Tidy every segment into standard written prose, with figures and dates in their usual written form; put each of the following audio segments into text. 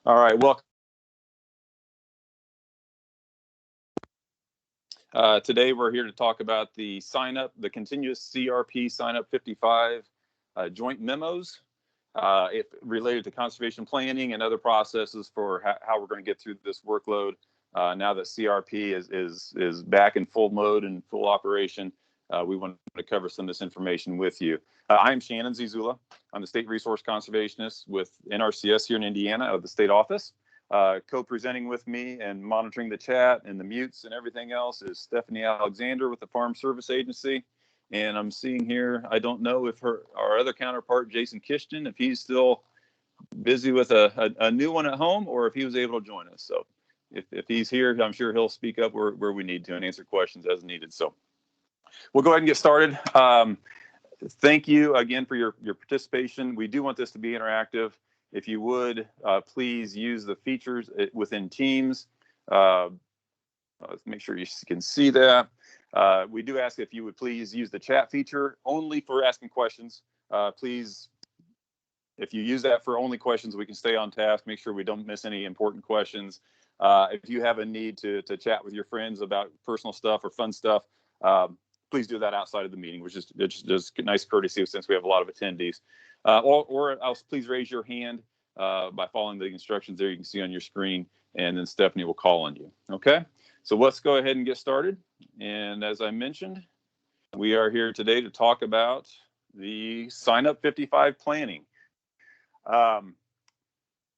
All right, welcome. Today we're here to talk about the the continuous CRP sign-up 55 joint memos related to conservation planning and other processes for how we're going to get through this workload now that CRP is back in full mode and full operation. We want to cover some of this information with you. I'm Shannon Zizula. I'm the State Resource Conservationist with NRCS here in Indiana of the state office. Co-presenting with me and monitoring the chat and the mutes and everything else is Stephanie Alexander with the Farm Service Agency. And I'm seeing here, I don't know if our other counterpart, Jason Kishton, if he's still busy with a new one at home or if he was able to join us. So if he's here, I'm sure he'll speak up where we need to and answer questions as needed. So we'll go ahead and get started. Thank you again for your participation. We do want this to be interactive. If you would, please use the features within Teams. Let's make sure you can see that. We do ask if you would please use the chat feature only for asking questions. Please, if you use that for only questions, we can stay on task, make sure we don't miss any important questions. If you have a need to chat with your friends about personal stuff or fun stuff, please do that outside of the meeting, which is just nice courtesy since we have a lot of attendees. Or else please raise your hand by following the instructions there you can see on your screen, and then Stephanie will call on you. Okay, so let's go ahead and get started. And as I mentioned, we are here today to talk about the Sign Up 55 planning.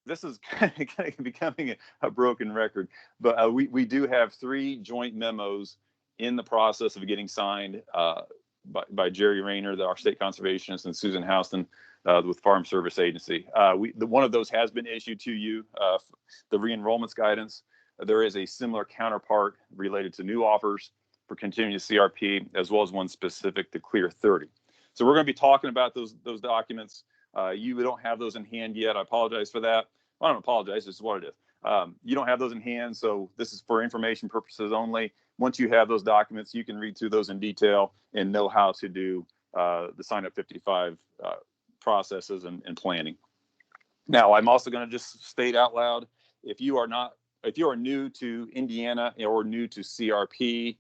This is kind of becoming a broken record, but we do have 3 joint memos in the process of getting signed by Jerry Rayner, our state conservationist, and Susan Houston with Farm Service Agency. One of those has been issued to you, the Re-Enrollments guidance. There is a similar counterpart related to new offers for continuous CRP, as well as one specific to Clear 30. So we're going to be talking about those documents. You don't have those in hand yet. I apologize for that. Well, I don't apologize. This is what it is. You don't have those in hand, so this is for information purposes only. Once you have those documents, you can read through those in detail and know how to do the Sign Up 55 processes and planning. Now, I'm also going to just state out loud, if you are new to Indiana or new to CRP,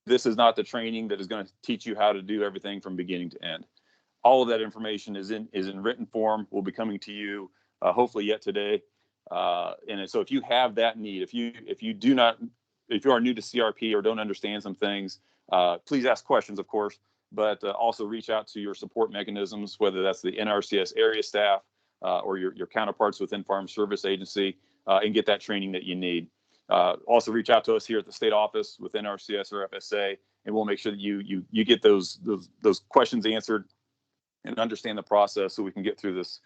this is not the training that is going to teach you how to do everything from beginning to end. All of that information is in written form, will be coming to you hopefully yet today. And so if you have that need, if you are new to CRP or don't understand some things, please ask questions, of course, but also reach out to your support mechanisms, whether that's the NRCS area staff or your counterparts within Farm Service Agency, and get that training that you need. Also reach out to us here at the state office with NRCS or FSA, and we'll make sure that you get those questions answered and understand the process so we can get through this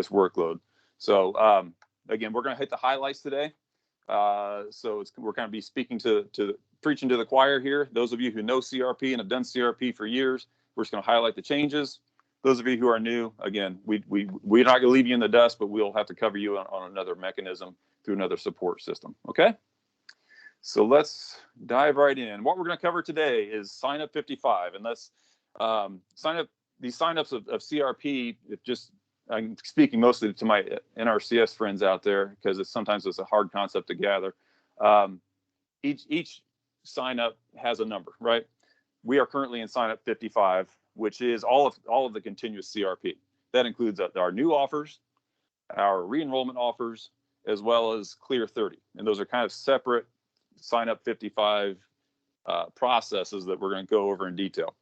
workload. So again, we're going to hit the highlights today. So we're going to be speaking to preaching to the choir here. Those of you who know CRP and have done CRP for years, we're just going to highlight the changes. Those of you who are new, again, we're not going to leave you in the dust, but we'll have to cover you on another mechanism through another support system. Okay. So let's dive right in. What we're going to cover today is Sign Up 55, and let's these signups of CRP. I'm speaking mostly to my NRCS friends out there because sometimes it's a hard concept to gather. Each sign up has a number, right? We are currently in sign up 55, which is all of the continuous CRP. That includes our new offers, our re-enrollment offers, as well as Clear 30. And those are kind of separate sign up 55 processes that we're going to go over in detail.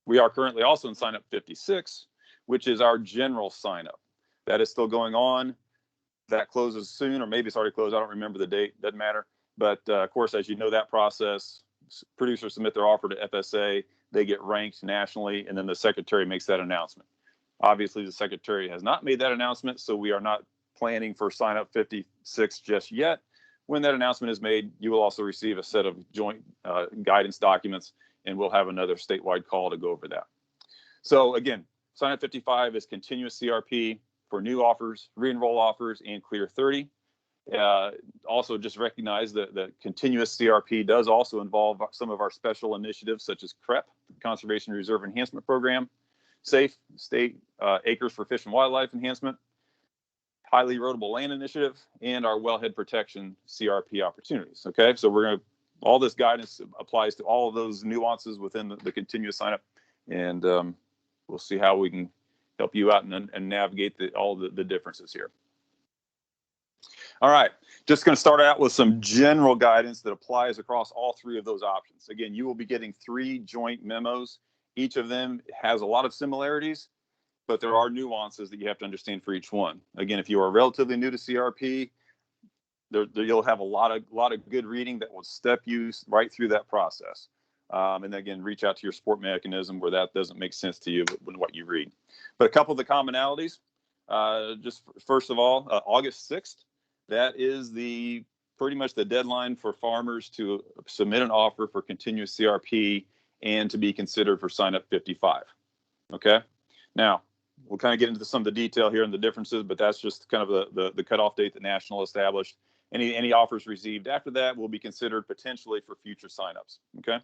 We are currently also in sign up 56, which is our general sign up. That is still going on. That closes soon, or maybe it's already closed. I don't remember the date, doesn't matter. But of course, as you know that process, producers submit their offer to FSA, they get ranked nationally, and then the secretary makes that announcement. Obviously, the secretary has not made that announcement, so we are not planning for sign up 56 just yet. When that announcement is made, you will also receive a set of joint guidance documents, and we'll have another statewide call to go over that. So again, Sign Up 55 is continuous CRP for new offers, re-enroll offers, and Clear 30. Also, just recognize that the continuous CRP does also involve some of our special initiatives, such as CREP, Conservation Reserve Enhancement Program, SAFE, State Acres for Fish and Wildlife Enhancement, highly erodible land initiative, and our wellhead protection CRP opportunities. Okay, so we're going to, all this guidance applies to all of those nuances within the continuous sign up, and we'll see how we can help you out and navigate all the differences here. All right, just going to start out with some general guidance that applies across all three of those options. Again, you will be getting 3 joint memos. Each of them has a lot of similarities, but there are nuances that you have to understand for each one. Again, if you are relatively new to CRP, you'll have a lot of good reading that will step you right through that process. And again, reach out to your support mechanism where that doesn't make sense to you with what you read. But a couple of the commonalities, just first of all, August 6th, that is pretty much the deadline for farmers to submit an offer for continuous CRP and to be considered for sign up 55. Okay. Now, we'll kind of get into some of the detail here and the differences, but that's just kind of the cutoff date that National established. Any offers received after that will be considered potentially for future signups. Okay.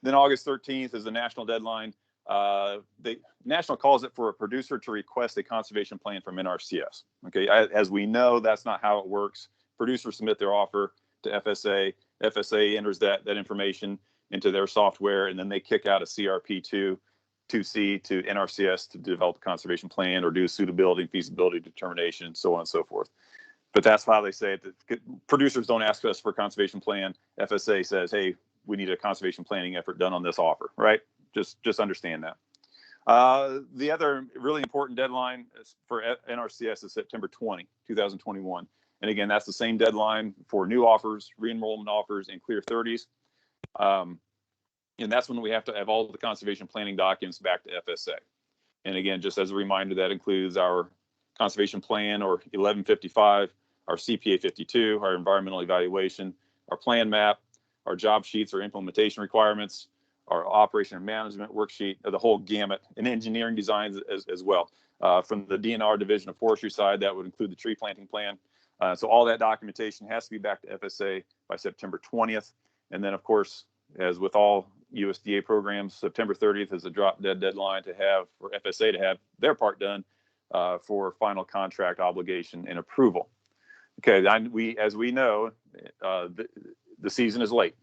Then August 13th is the national deadline. The National calls it for a producer to request a conservation plan from NRCS. Okay, as we know, that's not how it works. Producers submit their offer to FSA. FSA enters that information into their software, and then they kick out a CRP 2C to NRCS to develop a conservation plan or do a suitability and feasibility determination, so on and so forth. But that's how they say it. Producers don't ask us for a conservation plan. FSA says, hey, we need a conservation planning effort done on this offer, right? Just understand that. The other really important deadline for NRCS is September 20, 2021. And again, that's the same deadline for new offers, re-enrollment offers, and clear 30s. And that's when we have to have all of the conservation planning documents back to FSA. And again, just as a reminder, that includes our conservation plan or 1155, our CPA 52, our environmental evaluation, our plan map, our job sheets or implementation requirements, our operation and management worksheet, the whole gamut, and engineering designs as well. From the DNR Division of Forestry side, that would include the tree planting plan. So all that documentation has to be back to FSA by September 20th. And then, of course, as with all USDA programs, September 30th is a drop dead deadline for FSA to have their part done for final contract obligation and approval. Okay, as we know, the season is late.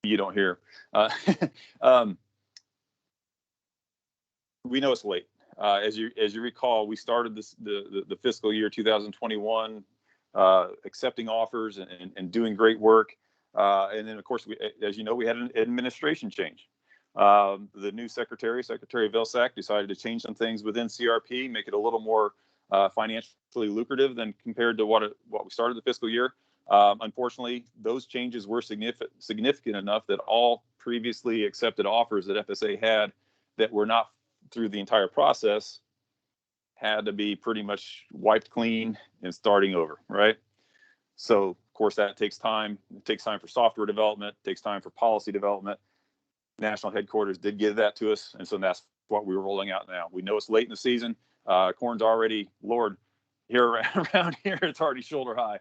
You don't hear. We know it's late. As you recall, we started the fiscal year 2021 accepting offers and doing great work. And then, of course, as you know, we had an administration change. The new Secretary Vilsack, decided to change some things within CRP, make it a little more financially lucrative than compared to what we started the fiscal year. Unfortunately, those changes were significant enough that all previously accepted offers that FSA had that were not through the entire process had to be pretty much wiped clean and starting over, right? So, of course, that takes time. It takes time for software development, it takes time for policy development. National headquarters did give that to us, and so that's what we're rolling out now. We know it's late in the season. Corn's already, Lord, here around here, it's already shoulder high.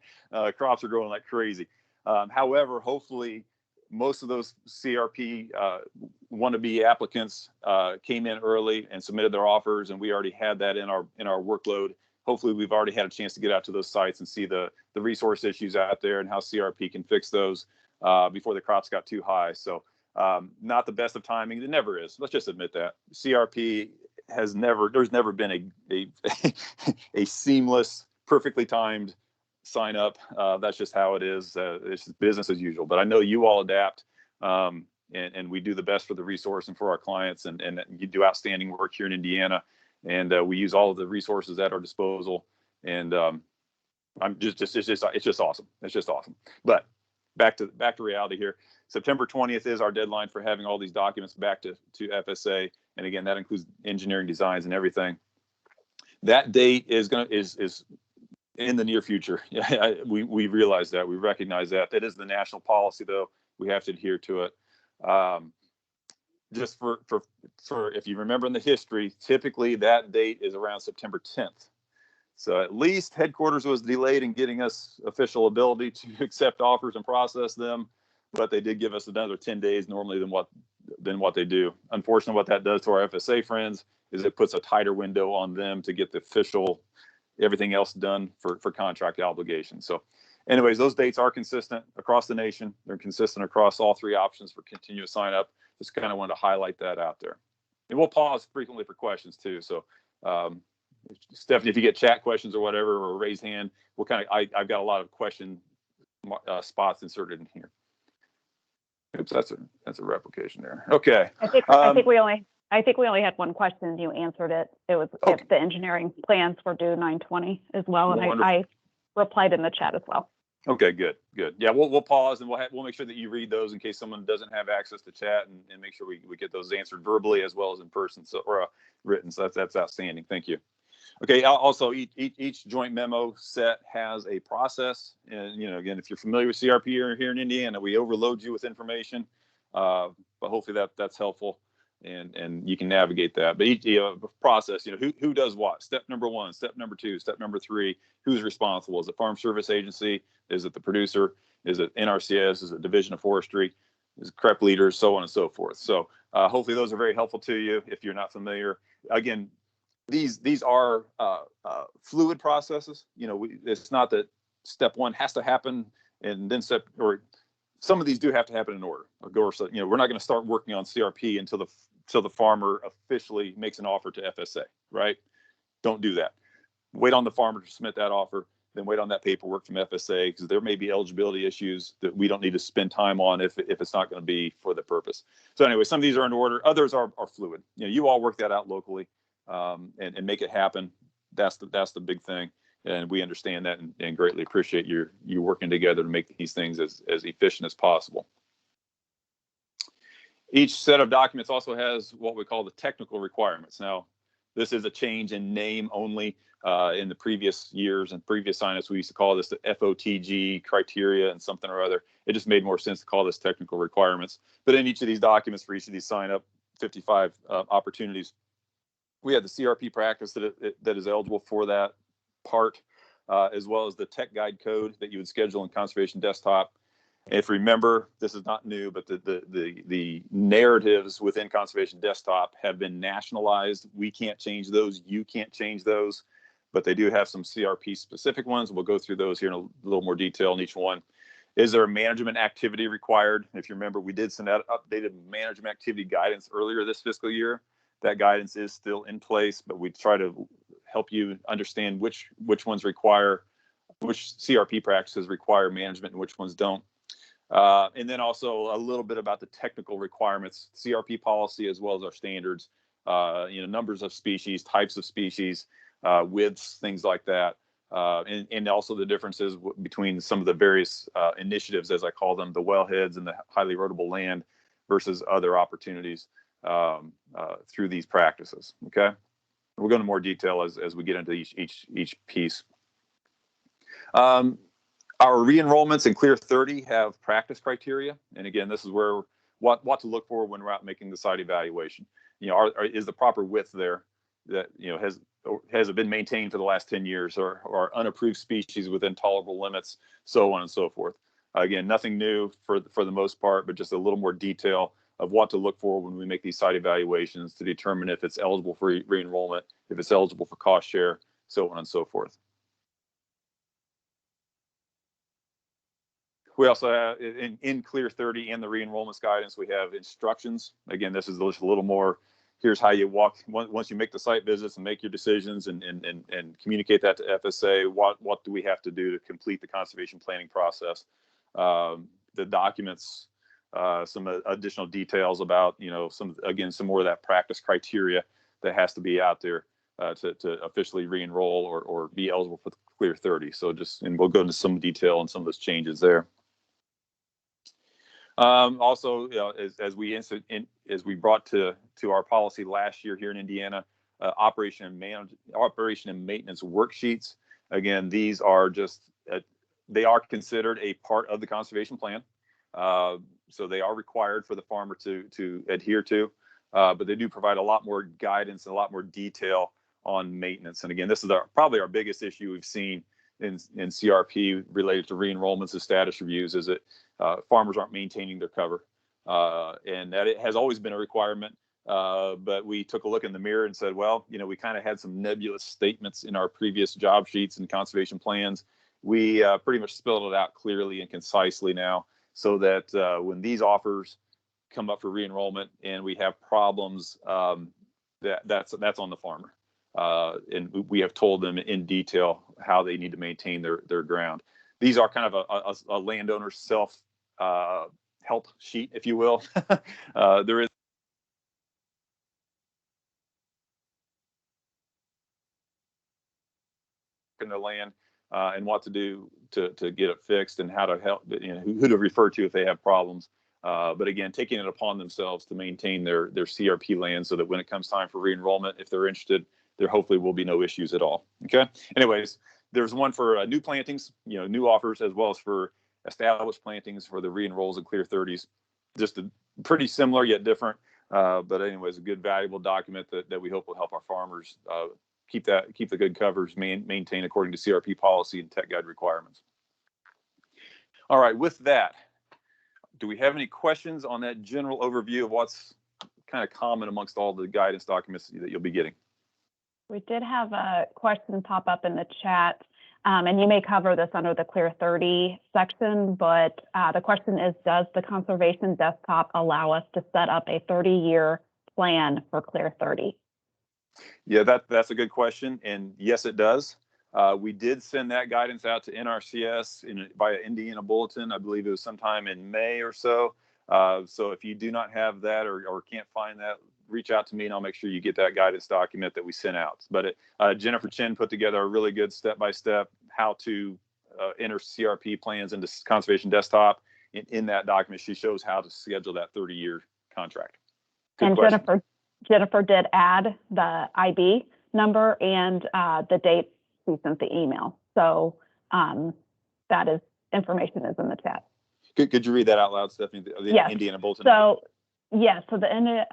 Crops are growing like crazy. However, hopefully, most of those CRP wannabe applicants came in early and submitted their offers, and we already had that in our workload. Hopefully, we've already had a chance to get out to those sites and see the resource issues out there and how CRP can fix those before the crops got too high. So not the best of timing. It never is. Let's just admit that. CRP there's never been a seamless, perfectly timed sign up. That's just how it is. It's business as usual. But I know you all adapt, and we do the best for the resource and for our clients, and you do outstanding work here in Indiana. And we use all of the resources at our disposal. And it's just awesome. It's just awesome. But back to reality here. September 20th is our deadline for having all these documents back to FSA. And again, that includes engineering designs and everything. That date is in the near future. We realize that. We recognize that. That is the national policy, though. We have to adhere to it. Just for if you remember in the history, typically that date is around September 10th. So at least headquarters was delayed in getting us official ability to accept offers and process them, but they did give us another 10 days normally than what than what they do. Unfortunately, what that does to our FSA friends is it puts a tighter window on them to get the official everything else done for contract obligations. So anyways, those dates are consistent across the nation. They're consistent across all three options for continuous sign up. Just kind of wanted to highlight that out there. And we'll pause frequently for questions too. So Stephanie, if you get chat questions or whatever, or raise hand, we'll I've got a lot of question spots inserted in here. Oops, that's a replication there. Okay. I think we only had one question and you answered it. It was if the engineering plans were due 9/20 as well, and I replied in the chat as well. Okay, good. Yeah, we'll pause and we'll make sure that you read those in case someone doesn't have access to chat, and make sure we get those answered verbally as well as in person, or written. So that's outstanding. Thank you. Okay. Also, each joint memo set has a process, and again, if you're familiar with CRP here in Indiana, we overload you with information, but hopefully that's helpful, and you can navigate that. But each process, who does what? Step number 1, step number 2, step number 3. Who's responsible? Is it Farm Service Agency? Is it the producer? Is it NRCS? Is it Division of Forestry? Is it CRP leaders? So on and so forth. So hopefully those are very helpful to you if you're not familiar. Again, these are fluid processes. It's not that step 1 has to happen and then some of these do have to happen in order. So, we're not going to start working on CRP until the farmer officially makes an offer to FSA, right? Don't do that. Wait on the farmer to submit that offer, then wait on that paperwork from FSA, because there may be eligibility issues that we don't need to spend time on if it's not going to be for the purpose. So anyway, some of these are in order, others are fluid. You all work that out locally and make it happen. That's the big thing. And we understand that and greatly appreciate you working together to make these things as efficient as possible. Each set of documents also has what we call the technical requirements. Now, this is a change in name only. In the previous years and previous signups, we used to call this the FOTG criteria and something or other. It just made more sense to call this technical requirements. But in each of these documents, for each of these sign up 55 opportunities, we have the CRP practice that is eligible for that part, as well as the tech guide code that you would schedule in Conservation Desktop. If you remember, this is not new, but the narratives within Conservation Desktop have been nationalized. We can't change those. You can't change those, but they do have some CRP specific ones. We'll go through those here in a little more detail in each one. Is there a management activity required? If you remember, we did send out updated management activity guidance earlier this fiscal year. That guidance is still in place, but we try to help you understand which ones require, which CRP practices require management and which ones don't. And then also a little bit about the technical requirements, CRP policy, as well as our standards, numbers of species, types of species, widths, things like that. And also the differences between some of the various initiatives, as I call them, the wellheads and the highly erodible land versus other opportunities through these practices. Okay, we'll go into more detail as we get into each piece. Our re-enrollments in Clear 30 have practice criteria, and again, this is where what to look for when we're out making the site evaluation. Is the proper width there? That has it been maintained for the last 10 years, or unapproved species within tolerable limits, so on and so forth. Again, nothing new for the most part, but just a little more detail of what to look for when we make these site evaluations to determine if it's eligible for re-enrollment, if it's eligible for cost share, so on and so forth. We also have in Clear 30 and the re-enrollments guidance, we have instructions. Again, this is just a little more. Here's how you walk once you make the site visits and make your decisions and communicate that to FSA. What do we have to do to complete the conservation planning process? The documents, some additional details about some more of that practice criteria that has to be out there to officially re-enroll or be eligible for the Clear 30. So and we'll go into some detail on some of those changes there. Also, as we brought to our policy last year here in Indiana, operation and maintenance worksheets. Again, these are they are considered a part of the conservation plan, so they are required for the farmer to adhere to. But they do provide a lot more guidance and a lot more detail on maintenance. And again, this is probably our biggest issue we've seen in CRP related to re-enrollments and status reviews, is that farmers aren't maintaining their cover. and that it has always been a requirement. But we took a look in the mirror and said, well, we kind of had some nebulous statements in our previous job sheets and conservation plans. We pretty much spelled it out clearly and concisely now, so that when these offers come up for re-enrollment and we have problems, that's on the farmer. And we have told them in detail how they need to maintain their ground. These are kind of a landowner's self help sheet, if you will. There is in the land and what to do to get it fixed, and how to help, who to refer to if they have problems. But again, taking it upon themselves to maintain their CRP land, so that when it comes time for re-enrollment, if they're interested, there hopefully will be no issues at all. Okay. Anyways, there's one for new plantings, new offers, as well as for established plantings for the re-enrolls and clear 30s. Just pretty similar yet different. But anyways, a good, valuable document that we hope will help our farmers keep the good covers maintained according to CRP policy and tech guide requirements. All right, with that, do we have any questions on that general overview of what's kind of common amongst all the guidance documents that you'll be getting? We did have a question pop up in the chat, and you may cover this under the Clear 30 section, but the question is, does the conservation desktop allow us to set up a 30-year plan for Clear 30? Yeah, that's a good question, and yes, it does. We did send that guidance out to NRCS via Indiana Bulletin. I believe it was sometime in May or so. So if you do not have that or can't find that, reach out to me and I'll make sure you get that guidance document that we sent out. But Jennifer Chin put together a really good step-by-step how to enter CRP plans into Conservation Desktop. In that document, she shows how to schedule that 30-year contract. Good and question. Jennifer did add the IB number and the date we sent the email. So that is information is in the chat. Could you read that out loud, Stephanie? The yes. Indiana Bulletin. So yes, so the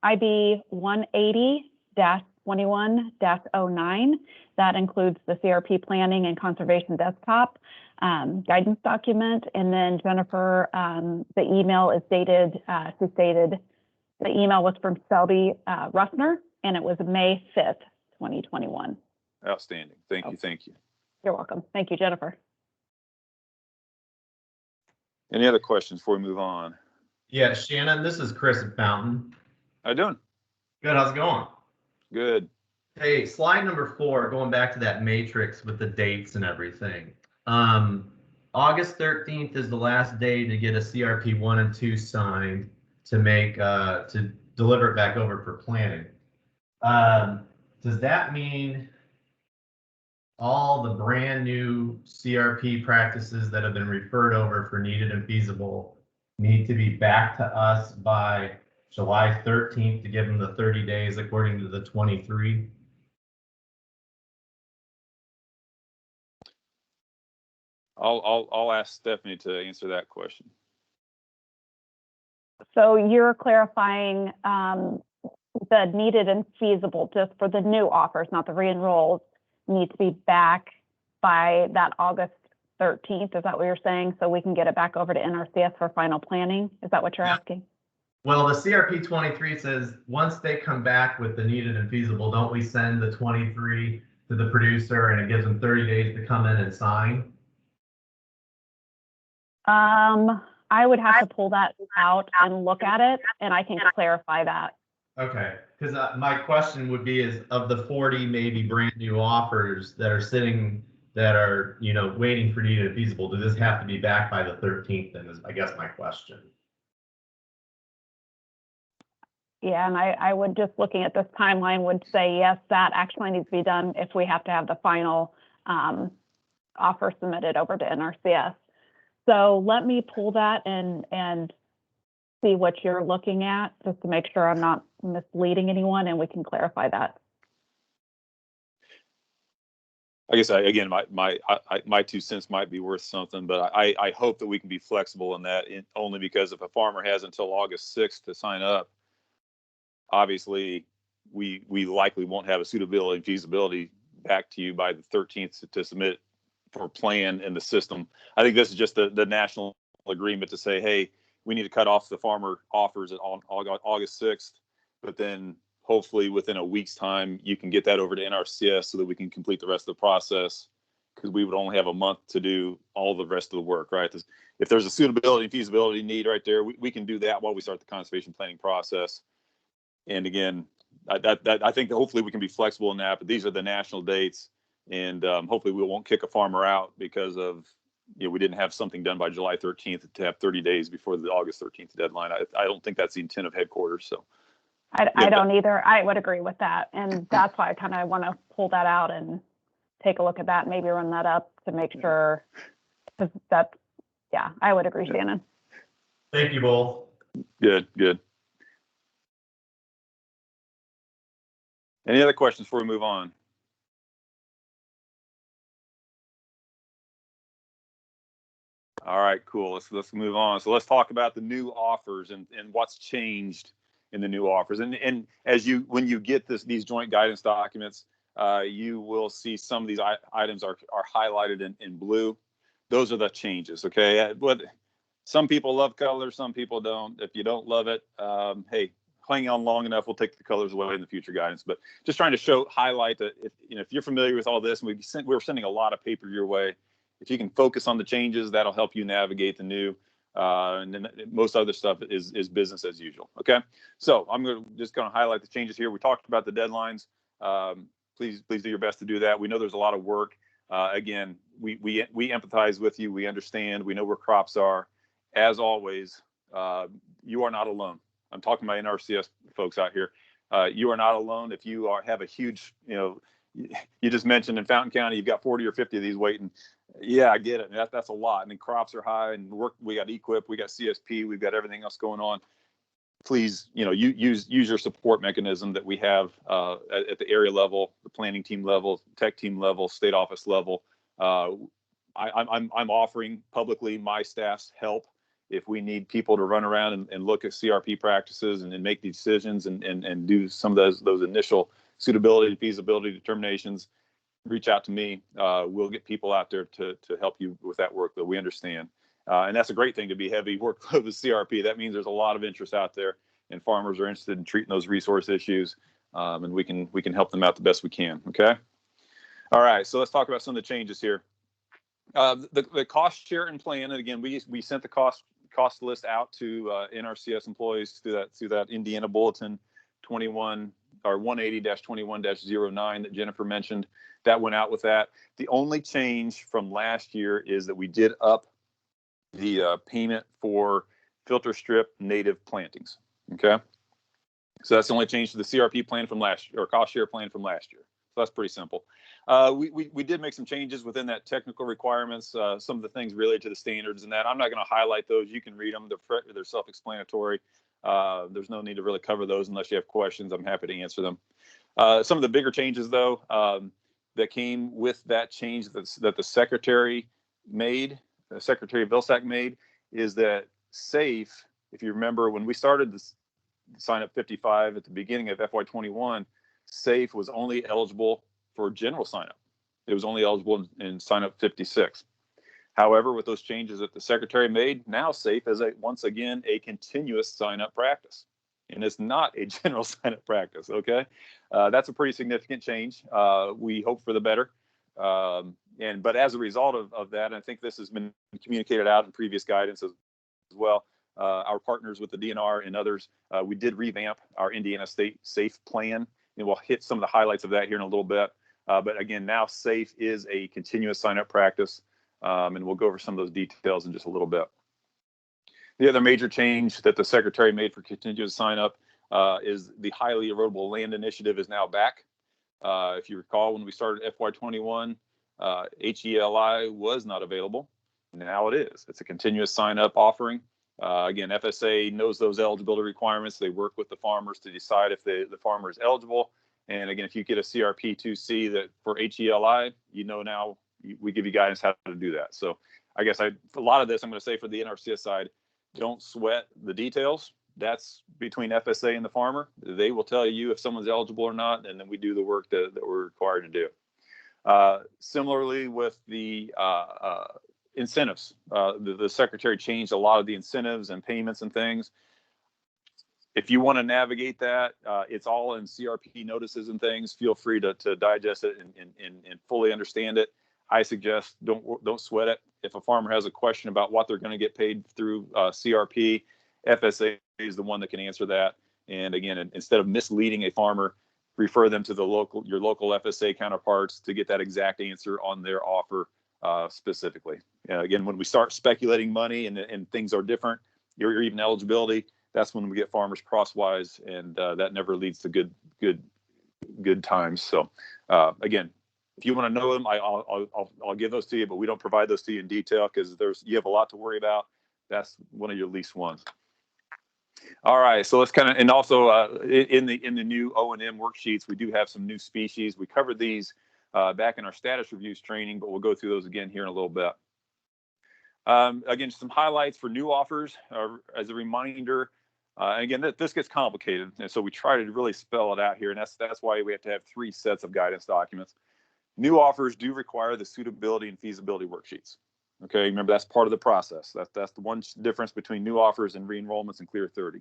IB 180-21-09, that includes the CRP planning and conservation desktop guidance document. And then Jennifer, the email is dated, she stated the email was from Selby Ruffner, and it was May 5th, 2021. Outstanding. Thank you. Thank you. You're welcome. Thank you, Jennifer. Any other questions before we move on? Yeah, Shannon, this is Chris at Fountain. How you doing? Good. How's it going? Good. Hey, slide number 4, going back to that matrix with the dates and everything. August 13th is the last day to get a CRP 1 and 2 signed to make to deliver it back over for planning. Does that mean all the brand new CRP practices that have been referred over for needed and feasible need to be back to us by July 13th to give them the 30 days according to the 23? I'll ask Stephanie to answer that question. So you're clarifying the needed and feasible just for the new offers, not the re-enrolls, need to be back by that August 13th. Is that what you're saying? So we can get it back over to NRCS for final planning? Is that what you're asking? Well, the CRP 23 says once they come back with the needed and feasible, don't we send the 23 to the producer and it gives them 30 days to come in and sign? I would have to pull that out and look at it, and I can clarify that. Okay, because my question would be is of the 40 maybe brand new offers that are sitting that are, you know, waiting for needed and feasible, does this have to be back by the 13th? Then is, I guess, my question. Yeah, and I would, just looking at this timeline, would say yes, that actually needs to be done if we have to have the final offer submitted over to NRCS. So let me pull that and see what you're looking at, just to make sure I'm not misleading anyone, and we can clarify that. I guess again, my 2 cents might be worth something, but I hope that we can be flexible in that, only because if a farmer has until August 6th to sign up, obviously we likely won't have a suitability and feasibility back to you by the 13th to submit for plan in the system. I think this is just the national agreement to say, hey, we need to cut off the farmer offers on August 6th, but then hopefully within a week's time, you can get that over to NRCS so that we can complete the rest of the process, because we would only have a month to do all the rest of the work, right? If there's a suitability and feasibility need right there, we can do that while we start the conservation planning process. And again, I think that hopefully we can be flexible in that, but these are the national dates, and hopefully we won't kick a farmer out because of, we didn't have something done by July 13th to have 30 days before the August 13th deadline. I don't think that's the intent of headquarters. So I don't either. I would agree with that. And that's why I kind of want to pull that out and take a look at that, maybe run that up to make sure, because that's, yeah, I would agree, Shannon. Thank you both. Good. Any other questions before we move on? All right, cool. Let's move on. So let's talk about the new offers and what's changed in the new offers. And as when you get these joint guidance documents, you will see some of these items are highlighted in blue. Those are the changes. Okay, but some people love colors, some people don't. If you don't love it, hey, hang on long enough, we'll take the colors away in the future guidance. But just trying to highlight that if you're familiar with all this, and we're sending a lot of paper your way. If you can focus on the changes, that'll help you navigate the new. And then most other stuff is business as usual. Okay, so I'm just going to highlight the changes here. We talked about the deadlines. Please do your best to do that. We know there's a lot of work. Again, we empathize with you. We understand. We know where crops are. As always, you are not alone. I'm talking to my NRCS folks out here. You are not alone. If you have a huge, you just mentioned in Fountain County, you've got 40 or 50 of these waiting. Yeah, I get it. That's a lot. I mean, crops are high, and we got EQIP, we got CSP, we've got everything else going on. Please, use your support mechanism that we have at the area level, the planning team level, tech team level, state office level. I'm offering publicly my staff's help if we need people to run around and look at CRP practices and make decisions and do some of those initial suitability and feasibility determinations. Reach out to me. We'll get people out there to help you with that work that we understand. And that's a great thing to be heavy workload with CRP. That means there's a lot of interest out there, and farmers are interested in treating those resource issues, and we can help them out the best we can. Okay. All right. So let's talk about some of the changes here. The cost share and plan. And again, we sent the cost list out to NRCS employees through that Indiana Bulletin 180-21-09 that Jennifer mentioned. That went out with that. The only change from last year is that we did up the payment for filter strip native plantings. Okay, so that's the only change to the CRP plan from last year, or cost share plan from last year. So that's pretty simple. We did make some changes within that technical requirements. Some of the things related to the standards and that. I'm not going to highlight those. You can read them. They're self-explanatory. There's no need to really cover those unless you have questions. I'm happy to answer them. Some of the bigger changes, though, that came with that change that the secretary made, Secretary Vilsack made, is that SAFE, if you remember when we started this sign up 55 at the beginning of FY21, SAFE was only eligible for general sign up. It was only eligible in sign up 56. However, with those changes that the secretary made, now SAFE is once again a continuous sign up practice. And it's not a general sign up practice. Okay. That's a pretty significant change. We hope for the better. But as a result of that, and I think this has been communicated out in previous guidance as well, our partners with the DNR and others, we did revamp our Indiana State SAFE plan, and we'll hit some of the highlights of that here in a little bit. But again, now SAFE is a continuous sign up practice, and we'll go over some of those details in just a little bit. The other major change that the secretary made for continuous sign up is the highly erodible land initiative is now back. If you recall, when we started FY21, HELI was not available. Now it is. It's a continuous sign up offering. Again, FSA knows those eligibility requirements. They work with the farmers to decide if the farmer is eligible. And again, if you get a CRP 2C that for HELI, now we give you guidance how to do that. So I guess a lot of this I'm going to say for the NRCS side, don't sweat the details. That's between FSA and the farmer. They will tell you if someone's eligible or not, and then we do the work that we're required to do. Similarly with the incentives. The secretary changed a lot of the incentives and payments and things. If you want to navigate that, it's all in CRP notices and things. Feel free to digest it and fully understand it. I suggest don't sweat it. If a farmer has a question about what they're going to get paid through CRP, FSA is the one that can answer that. And again, instead of misleading a farmer, refer them to your local FSA counterparts to get that exact answer on their offer specifically. Again, when we start speculating money and things are different, or even eligibility, that's when we get farmers crosswise, and that never leads to good times. So again, if you want to know them, I'll give those to you, but we don't provide those to you in detail because you have a lot to worry about. That's one of your least ones. All right, so let's and also in the new O&M worksheets, we do have some new species. We covered these back in our status reviews training, but we'll go through those again here in a little bit. Again, some highlights for new offers as a reminder. Again, this gets complicated, and so we try to really spell it out here, and that's why we have to have 3 sets of guidance documents. New offers do require the suitability and feasibility worksheets. Okay, remember that's part of the process. That's the one difference between new offers and re-enrollments and Clear 30.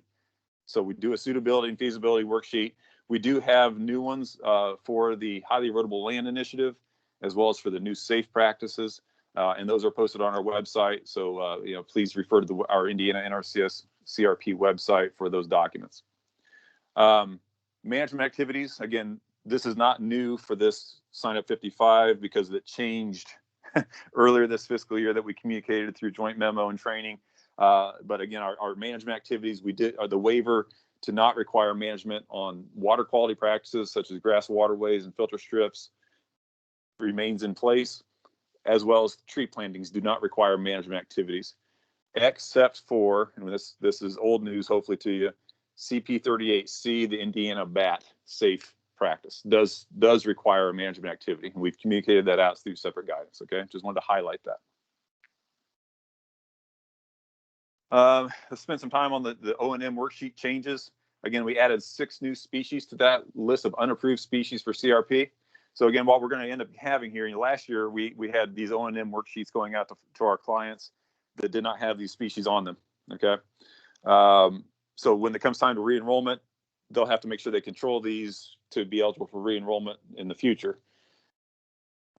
So we do a suitability and feasibility worksheet. We do have new ones for the highly erodible land initiative, as well as for the new safe practices, and those are posted on our website. So please refer to our Indiana NRCS CRP website for those documents. Management activities, again, this is not new for this Sign Up 55 because it changed earlier this fiscal year that we communicated through joint memo and training. But again, our management activities, we did the waiver to not require management on water quality practices such as grass waterways and filter strips remains in place, as well as tree plantings do not require management activities, except for, and this is old news hopefully to you, CP38C, the Indiana BAT safe practice does require a management activity, and we've communicated that out through separate guidance. Okay, just wanted to highlight that. Let's spend some time on the O&M worksheet changes. Again, we added 6 new species to that list of unapproved species for CRP. So again, what we're going to end up having here, last year we had these O&M worksheets going out to our clients that did not have these species on them. Okay, so when it comes time to re-enrollment, they'll have to make sure they control these to be eligible for re-enrollment in the future.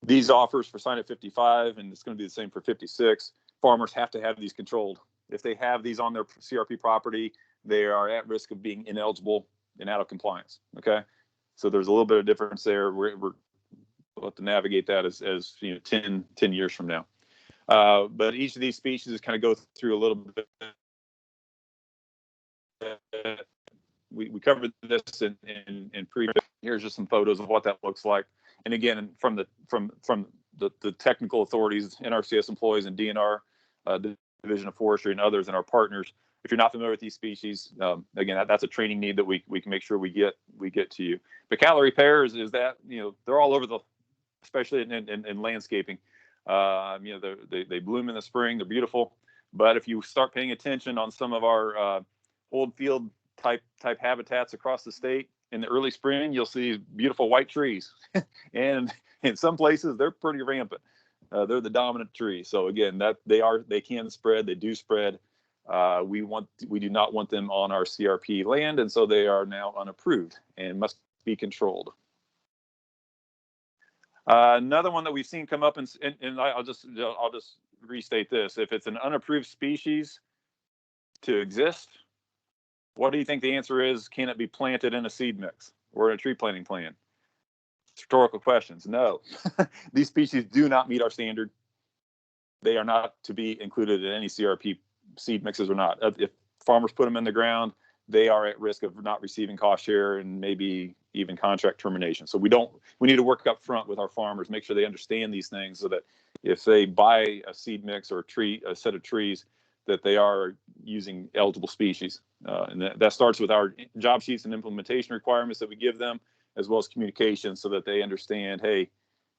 These offers for Sign Up 55, and it's going to be the same for 56, farmers have to have these controlled. If they have these on their CRP property, they are at risk of being ineligible and out of compliance. Okay, so there's a little bit of difference there. We'll have to navigate that as 10 years from now. But each of these species kind of go through a little bit. We covered this in previous. Here's just some photos of what that looks like. And again, from the technical authorities, NRCS employees, and DNR, Division of Forestry, and others, and our partners. If you're not familiar with these species, again, that's a training need that we can make sure we get to you. But calorie pears is that they're all over especially in landscaping. They bloom in the spring. They're beautiful. But if you start paying attention on some of our old field type habitats across the state, in the early spring, you'll see beautiful white trees. And in some places, they're pretty rampant. They're the dominant tree. So again, they can spread. They do spread. We do not want them on our CRP land, and so they are now unapproved and must be controlled. Another one that we've seen come up, and I'll just restate this: if it's an unapproved species to exist, what do you think the answer is? Can it be planted in a seed mix or in a tree planting plan? Rhetorical questions. No, these species do not meet our standard. They are not to be included in any CRP seed mixes or not. If farmers put them in the ground, they are at risk of not receiving cost share and maybe even contract termination. So we need to work up front with our farmers, make sure they understand these things so that if they buy a seed mix or a set of trees, that they are using eligible species. And that starts with our job sheets and implementation requirements that we give them, as well as communication, so that they understand, hey,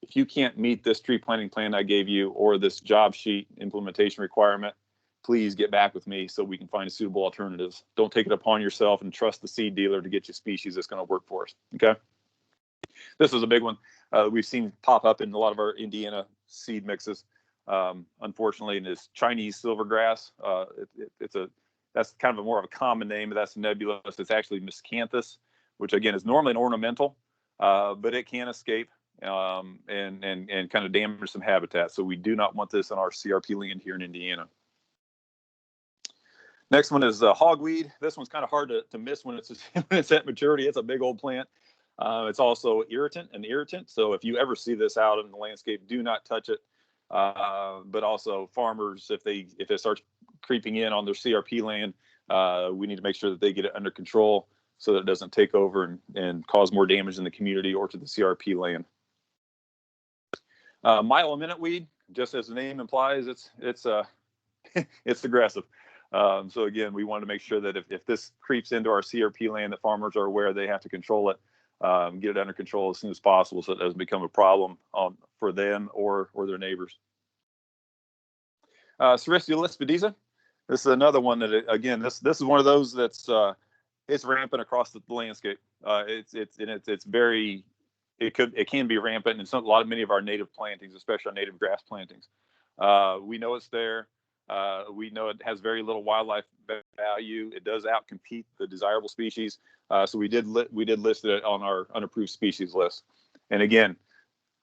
if you can't meet this tree planting plan I gave you or this job sheet implementation requirement, please get back with me so we can find suitable alternatives. Don't take it upon yourself and trust the seed dealer to get you species that's going to work for us. Okay. This is a big one we've seen pop up in a lot of our Indiana seed mixes. Unfortunately, in this Chinese silvergrass, that's kind of more of a common name, but that's nebulous. It's actually miscanthus, which again is normally an ornamental, but it can escape and kind of damage some habitat. So we do not want this on our CRP land here in Indiana. Next one is hogweed. This one's kind of hard to miss when it's at maturity. It's a big old plant. It's also an irritant. So if you ever see this out in the landscape, do not touch it. But also farmers, if it starts creeping in on their CRP land, we need to make sure that they get it under control so that it doesn't take over and cause more damage in the community or to the CRP land. Mile a minute weed, just as the name implies, it's aggressive. So again, we want to make sure that if this creeps into our CRP land, that farmers are aware they have to control it, get it under control as soon as possible so it doesn't become a problem for them or their neighbors. Suitability. This is another one that, again, this is one of those that's it's rampant across the landscape. It can be rampant in many of our native plantings, especially our native grass plantings. We know it's there. We know it has very little wildlife value. It does outcompete the desirable species. So we did list it on our unapproved species list. And again,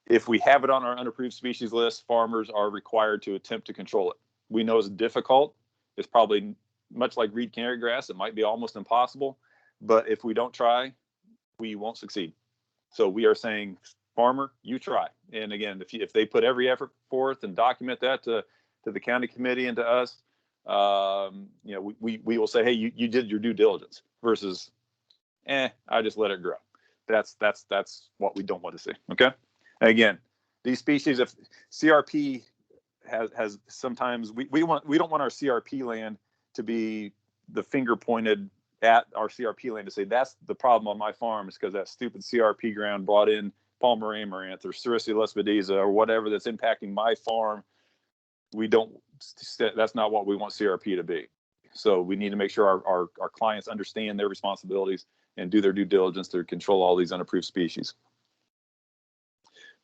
if we have it on our unapproved species list, farmers are required to attempt to control it. We know it's difficult. It's probably much like reed canary grass. It might be almost impossible, but if we don't try, we won't succeed. So we are saying, farmer, you try. And again, if they put every effort forth and document that to the county committee and to us, we will say, hey, you did your due diligence versus, I just let it grow. That's what we don't want to see. Okay. Again, these species, if CRP has sometimes we don't want our CRP land to be the finger pointed at our CRP land to say that's the problem on my farm is because that stupid CRP ground brought in Palmer amaranth or Sericea lespedeza or whatever that's impacting my farm. That's not what we want CRP to be. So we need to make sure our clients understand their responsibilities and do their due diligence to control all these unapproved species.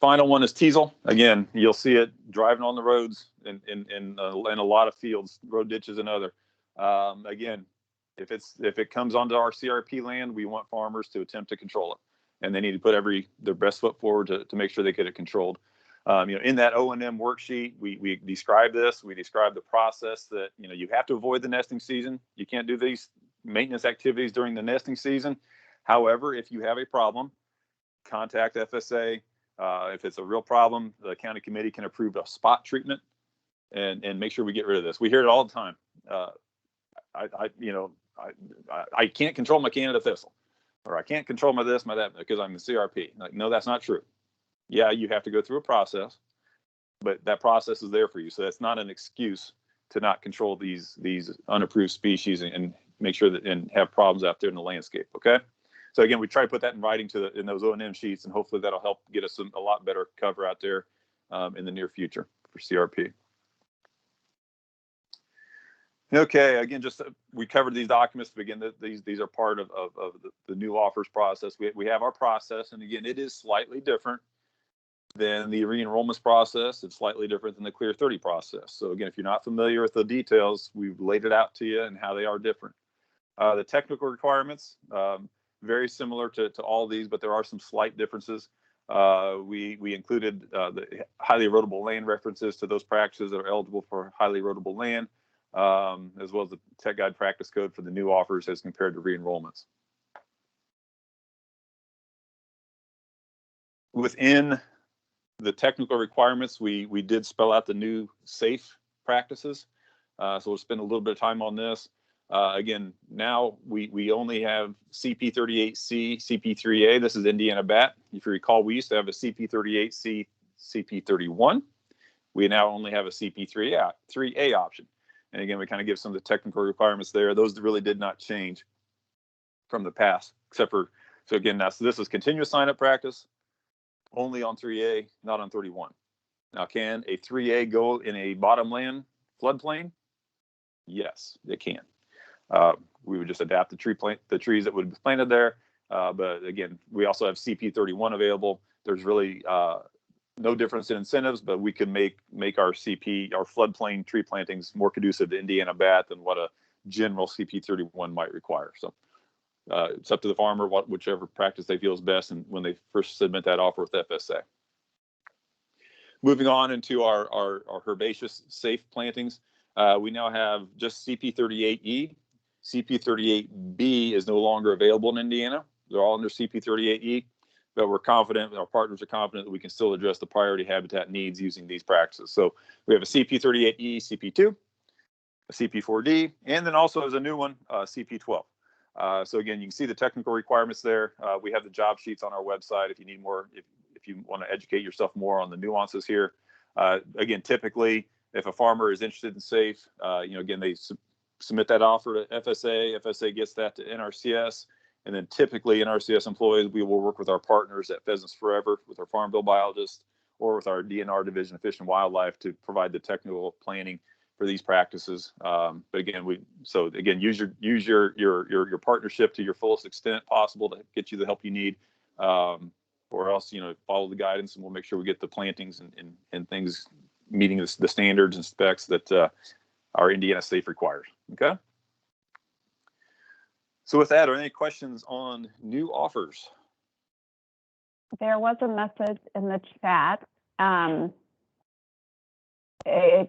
Final one is teasel. Again, you'll see it driving on the roads in a lot of fields, road ditches and other. Again, if it comes onto our CRP land, we want farmers to attempt to control it, and they need to put their best foot forward to make sure they get it controlled. In that O&M worksheet, we describe this. We describe the process that you have to avoid the nesting season. You can't do these maintenance activities during the nesting season. However, if you have a problem, contact FSA. If it's a real problem, the county committee can approve a spot treatment and make sure we get rid of this. We hear it all the time. I can't control my Canada thistle, or I can't control my this, my that, because I'm the CRP. Like, no, that's not true. Yeah, you have to go through a process, but that process is there for you. So that's not an excuse to not control these unapproved species and make sure that and have problems out there in the landscape. Okay. So again, we try to put that in writing in those O&M sheets, and hopefully that'll help get us a lot better cover out there in the near future for CRP. Okay, again, we covered these documents to begin. These are part of the new offers process. We have our process, and again, it is slightly different than the re-enrollments process. It's slightly different than the Clear 30 process. So again, if you're not familiar with the details, we've laid it out to you and how they are different. The technical requirements, very similar to all these, but there are some slight differences. We included the highly erodible land references to those practices that are eligible for highly erodible land, as well as the Tech Guide Practice Code for the new offers as compared to re-enrollments. Within the technical requirements, we did spell out the new SAFE practices. So we'll spend a little bit of time on this. Again, now we only have CP38C, CP3A. This is Indiana BAT. If you recall, we used to have a CP38C, CP31. We now only have a CP3A option. And again, we kind of give some of the technical requirements there. Those really did not change from the past, except for, so again, so this is continuous sign-up practice, only on 3A, not on 31. Now, can a 3A go in a bottomland floodplain? Yes, it can. We would just adapt the trees that would be planted there. But again, we also have CP31 available. There's really no difference in incentives, but we can make our CP, our floodplain tree plantings more conducive to Indiana bat than what a general CP 31 might require. So it's up to the farmer, whichever practice they feel is best, and when they first submit that offer with FSA. Moving on into our herbaceous safe plantings, we now have just CP38E. CP38B is no longer available in Indiana. They're all under CP38E, but we're confident, our partners are confident that we can still address the priority habitat needs using these practices. So we have a CP38E, CP2, a CP4D, and then also as a new one, CP12. So again, you can see the technical requirements there. We have the job sheets on our website if you need more, if you want to educate yourself more on the nuances here. Again, typically, if a farmer is interested in safe, again, they submit that offer to FSA. FSA gets that to NRCS. And then typically NRCS employees, we will work with our partners at Pheasants Forever, with our farm bill biologists, or with our DNR division of Fish and Wildlife to provide the technical planning for these practices. But again, use your partnership to your fullest extent possible to get you the help you need, or else follow the guidance, and we'll make sure we get the plantings and things meeting the standards and specs that our Indiana Safe requires. Okay. So with that, are there any questions on new offers? There was a message in the chat.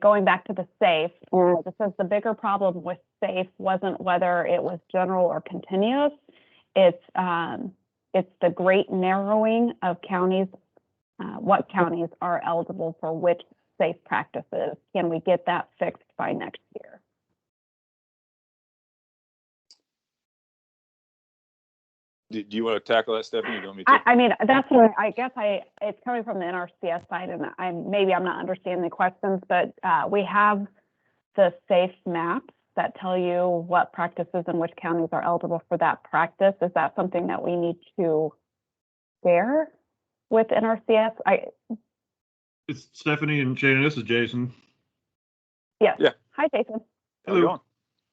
Going back to the safe, it says the bigger problem with safe wasn't whether it was general or continuous. It's the great narrowing of counties, what counties are eligible for which safe practices. Can we get that fixed by next year? Do you want to tackle that, Stephanie? Or do you want me to? I mean, that's what I guess it's coming from the NRCS side, and maybe I'm not understanding the questions, but we have the safe maps that tell you what practices and which counties are eligible for that practice. Is that something that we need to share with NRCS? It's Stephanie and Shannon. This is Jason. Yes. Yeah. Hi, Jason. How's it going?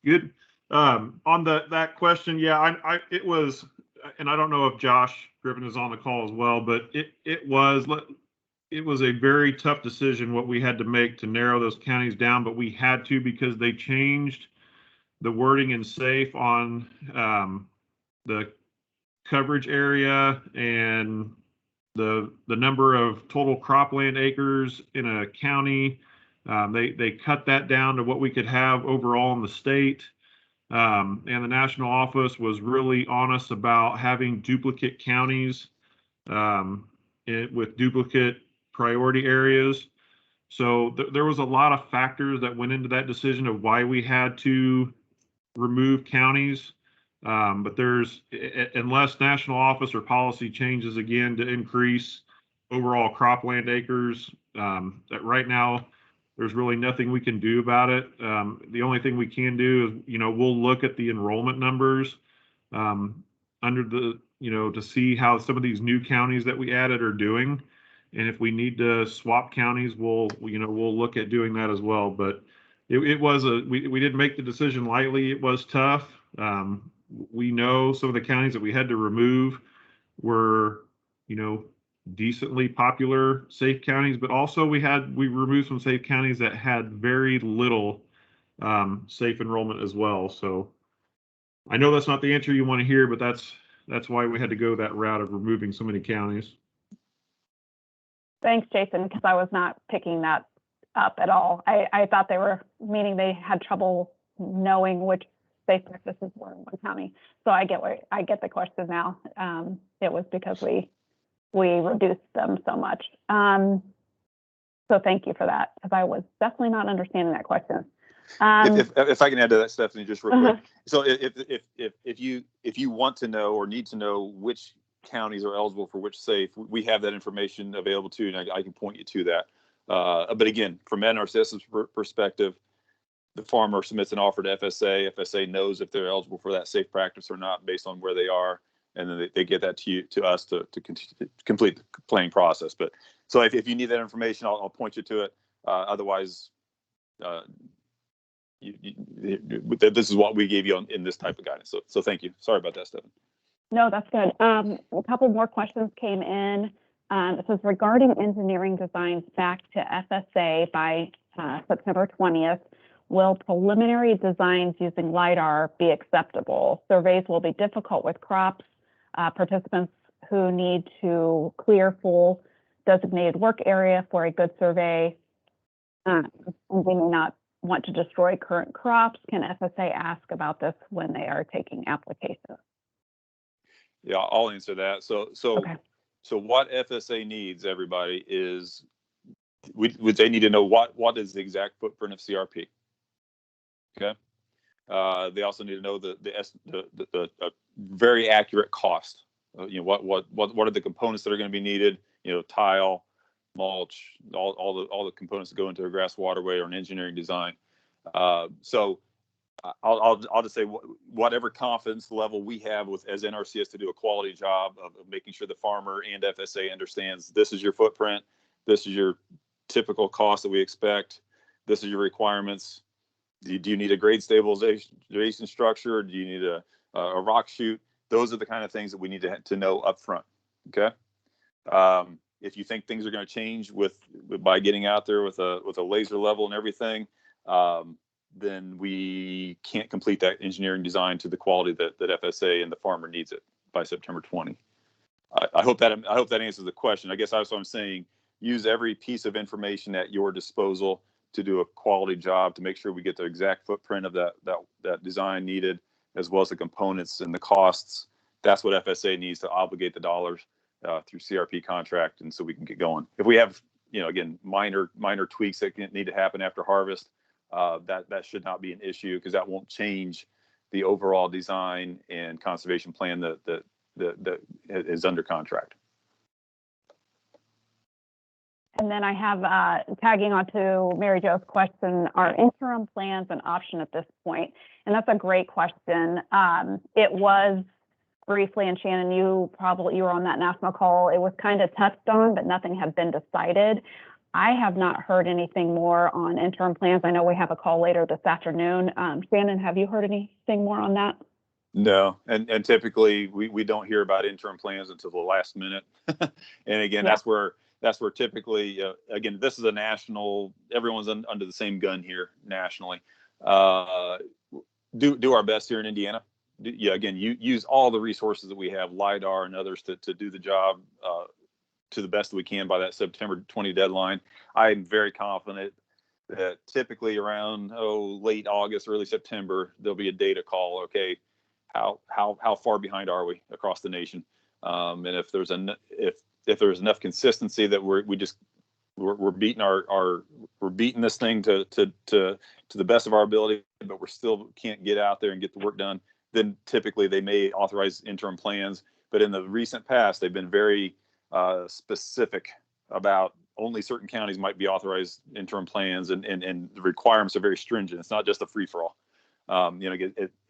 Good. On that question, yeah, it was, and I don't know if Josh Griffin is on the call as well, but it was a very tough decision what we had to make to narrow those counties down, but we had to because they changed the wording in safe on the coverage area and the number of total cropland acres in a county. They cut that down to what we could have overall in the state. And the national office was really honest about having duplicate counties with duplicate priority areas. So there was a lot of factors that went into that decision of why we had to remove counties. But unless national office or policy changes again to increase overall cropland acres, that right now, there's really nothing we can do about it. The only thing we can do is, we'll look at the enrollment numbers under the, to see how some of these new counties that we added are doing. And if we need to swap counties, we'll look at doing that as well. But it was we didn't make the decision lightly. It was tough. We know some of the counties that we had to remove were, decently popular safe counties, but also we removed some safe counties that had very little safe enrollment as well. So I know that's not the answer you want to hear, but that's why we had to go that route of removing so many counties. Thanks, Jason, because I was not picking that up at all. I thought they were meaning they had trouble knowing which safe practices were in one county. So I get the question now. It was because we reduced them so much. So thank you for that, because I was definitely not understanding that question. If I can add to that, Stephanie, just real quick. So if you want to know or need to know which counties are eligible for which safe, we have that information available to you, and I can point you to that. But again, from NRCS's perspective, the farmer submits an offer to FSA. FSA knows if they're eligible for that safe practice or not based on where they are, and then they get that to us to complete the planning process. But so if you need that information, I'll point you to it. Otherwise, this is what we gave you in this type of guidance. So thank you. Sorry about that, Stephen. No, that's good. A couple more questions came in. It says regarding engineering designs back to FSA by September 20th, will preliminary designs using LiDAR be acceptable? Surveys will be difficult with crops, participants who need to clear full designated work area for a good survey, and they may not want to destroy current crops. Can FSA ask about this when they are taking applications? Yeah, I'll answer that. So Okay. what FSA needs, everybody, is they need to know what is the exact footprint of CRP. Okay. They also need to know the very accurate cost. What are the components that are going to be needed? Tile, mulch, all the components that go into a grass waterway or an engineering design. So I'll just say whatever confidence level we have as NRCS to do a quality job of making sure the farmer and FSA understands this is your footprint, this is your typical cost that we expect, this is your requirements. Do you need a grade stabilization structure? Do you need a rock chute? Those are the kind of things that we need to know up front. Okay. If you think things are going to change by getting out there with a laser level and everything, then we can't complete that engineering design to the quality that FSA and the farmer needs it by September 20. I hope that answers the question. I guess that's what I'm saying. Use every piece of information at your disposal to do a quality job to make sure we get the exact footprint of that design needed, as well as the components and the costs. That's what FSA needs to obligate the dollars through CRP contract, and so we can get going. If we have, again, minor tweaks that need to happen after harvest, that should not be an issue, because that won't change the overall design and conservation plan that is under contract. And then I have tagging onto Mary Jo's question, are interim plans an option at this point? And that's a great question. It was briefly, and Shannon, you were on that national call. It was kind of touched on, but nothing had been decided. I have not heard anything more on interim plans. I know we have a call later this afternoon. Shannon, have you heard anything more on that? No, and typically we don't hear about interim plans until the last minute. And again, Yeah. that's where typically, again, this is a national, everyone's under the same gun here nationally. Do our best here in Indiana. Again, use all the resources that we have, LiDAR and others, to do the job to the best that we can by that September 20 deadline. I'm very confident that typically around late August, early September, there'll be a data call. Okay, how far behind are we across the nation? And if there's enough consistency that we're beating we're beating this thing to the best of our ability, but we still can't get out there and get the work done, then typically they may authorize interim plans. But in the recent past, they've been very specific about only certain counties might be authorized interim plans, and the requirements are very stringent. It's not just a free for all.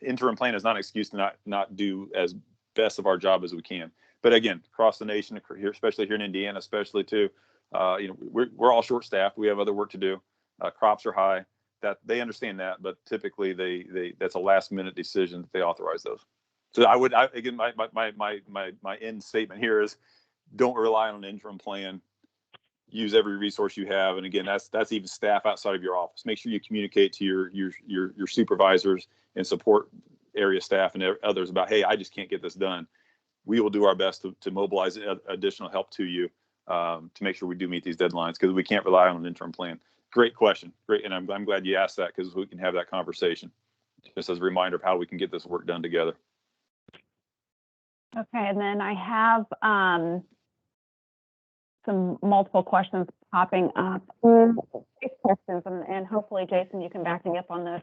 Interim plan is not an excuse to not do as best of our job as we can. But again, across the nation, here, especially here in Indiana, especially too, we're all short staffed. We have other work to do. Crops are high. That they understand that, but typically that's a last minute decision that they authorize those. So again, my end statement here is, don't rely on an interim plan. Use every resource you have, and again, that's even staff outside of your office. Make sure you communicate to your supervisors and support area staff and others about, hey, I just can't get this done. We will do our best to mobilize additional help to you to make sure we do meet these deadlines, because we can't rely on an interim plan. Great question, great, and I'm glad you asked that, because we can have that conversation just as a reminder of how we can get this work done together. Okay, and then I have some multiple questions popping up. These questions, and hopefully, Jason, you can back me up on this.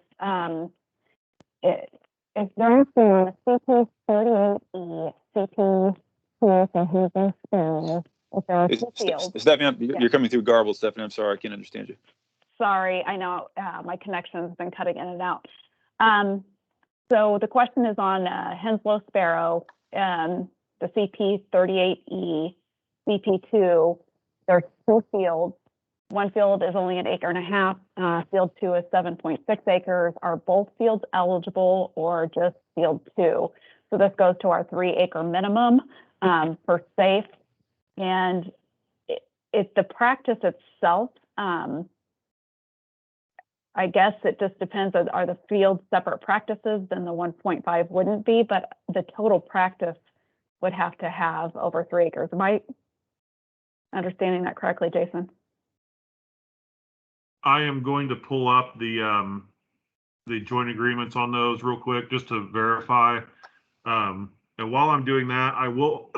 If they're asking on the CP38E, CP2 for Hazel Springs, if there are two fields. Stephanie, you're coming through garbled, Stephanie. I'm sorry, I can't understand you. Sorry, I know my connection has been cutting in and out. So the question is on Henslow Sparrow, the CP38E, CP2. There's two fields. One field is only 1.5 acres. Field 2 is 7.6 acres. Are both fields eligible, or just field 2? So this goes to our 3 acre minimum for safe. And the practice itself, I guess it just depends. Are the fields separate practices? Then the 1.5 wouldn't be, but the total practice would have to have over 3 acres. Am I understanding that correctly, Jason? I am going to pull up the joint agreements on those real quick just to verify. And while I'm doing that, I will.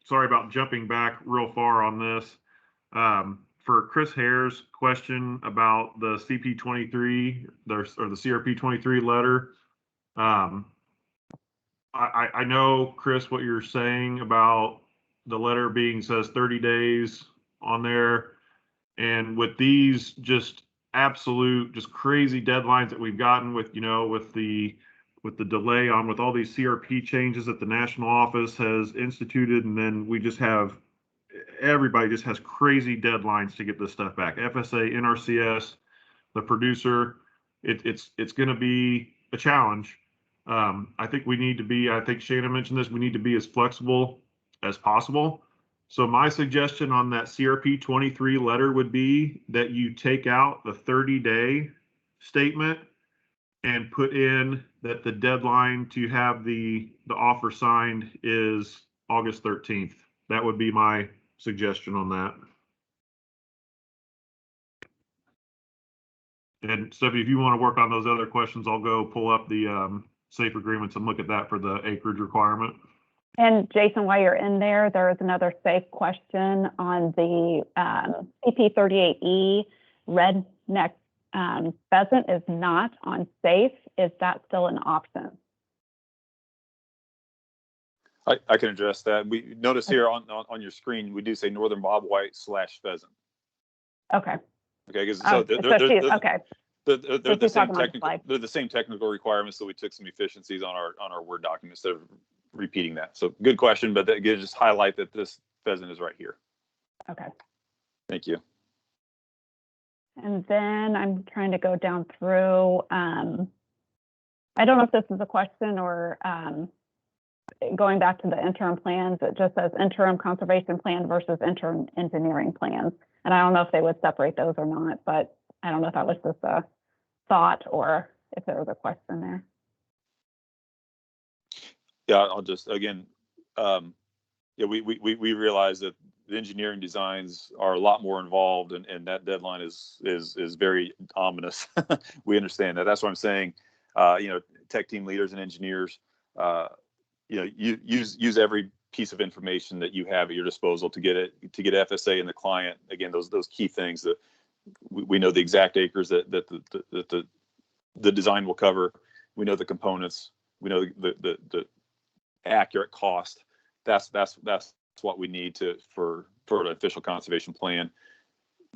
Sorry about jumping back real far on this. For Chris Hare's question about the CP23 or the CRP 23 letter, I know, Chris, what you're saying about the letter being says 30 days on there, and with these just absolute, just crazy deadlines that we've gotten with, with the delay on with all these CRP changes that the national office has instituted, and then we just have everybody just has crazy deadlines to get this stuff back. FSA, NRCS, the producer, it's going to be a challenge. I think we need to be, I think Shana mentioned this, we need to be as flexible as possible. So my suggestion on that CRP 23 letter would be that you take out the 30-day statement and put in that the deadline to have the offer signed is August 13th. That would be my suggestion on that. And Stephanie, if you want to work on those other questions, I'll go pull up the SAFE agreements and look at that for the acreage requirement. And Jason, while you're in there, there is another SAFE question on the CP38E redneck pheasant is not on SAFE. Is that still an option? I can address that. We notice here on your screen, we do say northern bobwhite / pheasant. Okay. Okay, because so okay. They're the same technical requirements, so we took some efficiencies on our Word document instead of repeating that. So good question, but that just highlight that this pheasant is right here. Okay. Thank you. And then I'm trying to go down through. I don't know if this is a question or going back to the interim plans. It just says interim conservation plan versus interim engineering plans. And I don't know if they would separate those or not, but I don't know if that was just a thought or if there was a question there. Yeah, I'll just, again, yeah, we realize that the engineering designs are a lot more involved, and that deadline is very ominous. We understand that. That's what I'm saying. Tech team leaders and engineers, you use every piece of information that you have at your disposal to get FSA and the client. Again, those key things that we know the exact acres that the design will cover. We know the components. We know the accurate cost. That's what we need for an official conservation plan.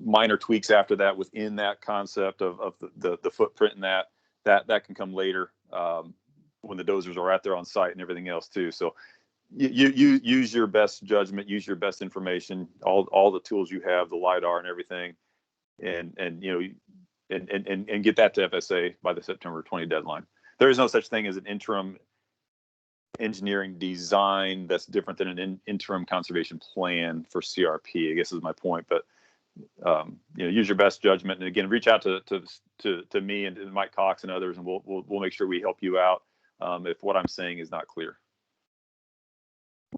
Minor tweaks after that within that concept of the footprint and that can come later when the dozers are out there on site and everything else too. So you use your best judgment, use your best information, all the tools you have, the LiDAR and everything, and get that to FSA by the September 20 deadline. There is no such thing as an interim engineering design that's different than an interim conservation plan for CRP, I guess is my point. But use your best judgment, and again, reach out to me and Mike Cox and others, and we'll make sure we help you out if what I'm saying is not clear.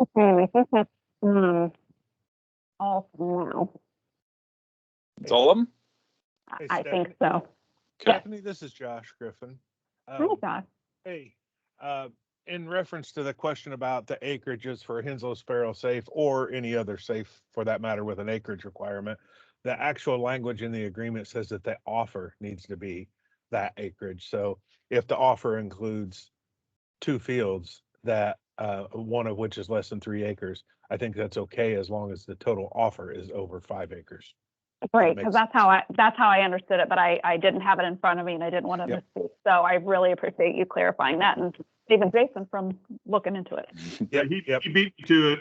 Okay, I think that's all for now. It's all of them? Hey, I think so. Stephanie, this is Josh Griffin. Hi, Josh. Hey, in reference to the question about the acreages for Henslow Sparrow Safe or any other safe for that matter with an acreage requirement, the actual language in the agreement says that the offer needs to be that acreage. So if the offer includes 2 fields that one of which is less than 3 acres, I think that's okay as long as the total offer is over 5 acres. Great, because that's how I understood it, but I didn't have it in front of me and I didn't want to misspeak. So I really appreciate you clarifying that, and even Jason from looking into it. Yeah, he beat me to it.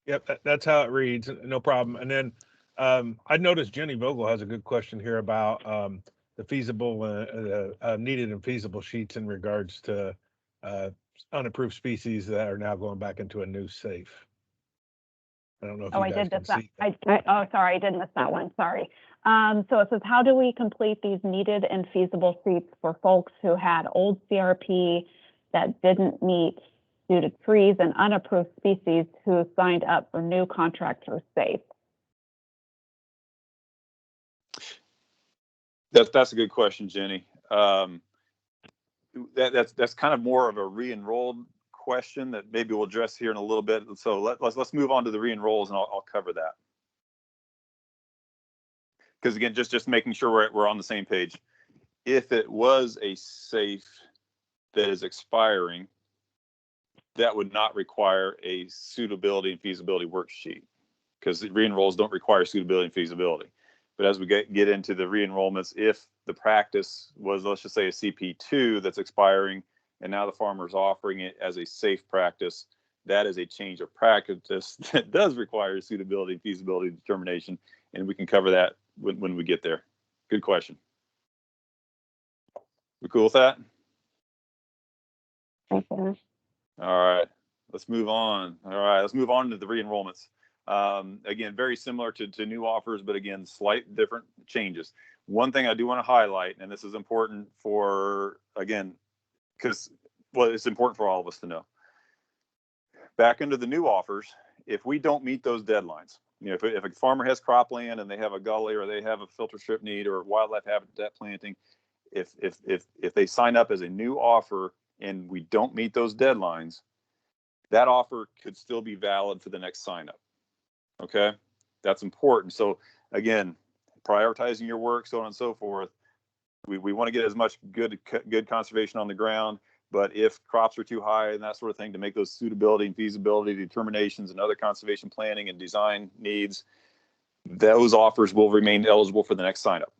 Yep, that's how it reads. No problem. And then I noticed Jenny Vogel has a good question here about the feasible, needed and feasible sheets in regards to unapproved species that are now going back into a new safe. I don't know if Oh, you I guys did can miss that. see that. Oh, sorry, I did miss that one. Sorry. So it says, how do we complete these needed and feasible sheets for folks who had old CRP that didn't meet due to trees and unapproved species who signed up for new contracts or safe? That's a good question, Jenny. That's kind of more of a re-enrolled question that maybe we'll address here in a little bit. So let's move on to the re-enrolls, and I'll cover that. Because again, just making sure we're on the same page. If it was a safe that is expiring, that would not require a suitability and feasibility worksheet, because re-enrolls don't require suitability and feasibility. But as we get into the re-enrollments, if the practice was, let's just say, a CP2 that's expiring, and now the farmer's offering it as a safe practice, that is a change of practice that does require suitability and feasibility determination, and we can cover that when we get there. Good question. We cool with that? Okay. All right, let's move on. All right, let's move on to the re-enrollments. Again, very similar to new offers, but again, slight different changes. One thing I do want to highlight, and this is important for, again, because, well, it's important for all of us to know. Back under the new offers, if we don't meet those deadlines, you know, if a farmer has cropland and they have a gully or they have a filter strip need or wildlife habitat planting, if they sign up as a new offer and we don't meet those deadlines, that offer could still be valid for the next sign up. Okay, that's important. So again, prioritizing your work, so on and so forth. We want to get as much good conservation on the ground, but if crops are too high and that sort of thing, to make those suitability and feasibility determinations and other conservation planning and design needs, those offers will remain eligible for the next sign up.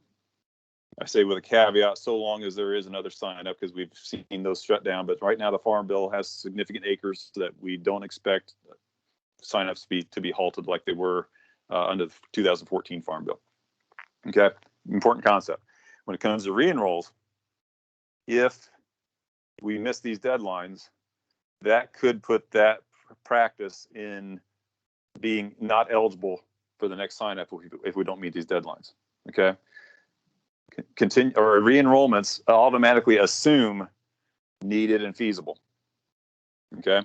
I say with a caveat, so long as there is another sign up, because we've seen those shut down. But right now, the Farm Bill has significant acres that we don't expect signups to be halted like they were under the 2014 Farm Bill. Okay, important concept. When it comes to re-enrolls, if we miss these deadlines, that could put that practice in being not eligible for the next sign up if we don't meet these deadlines. Okay, continue, or re-enrollments automatically assume needed and feasible. Okay,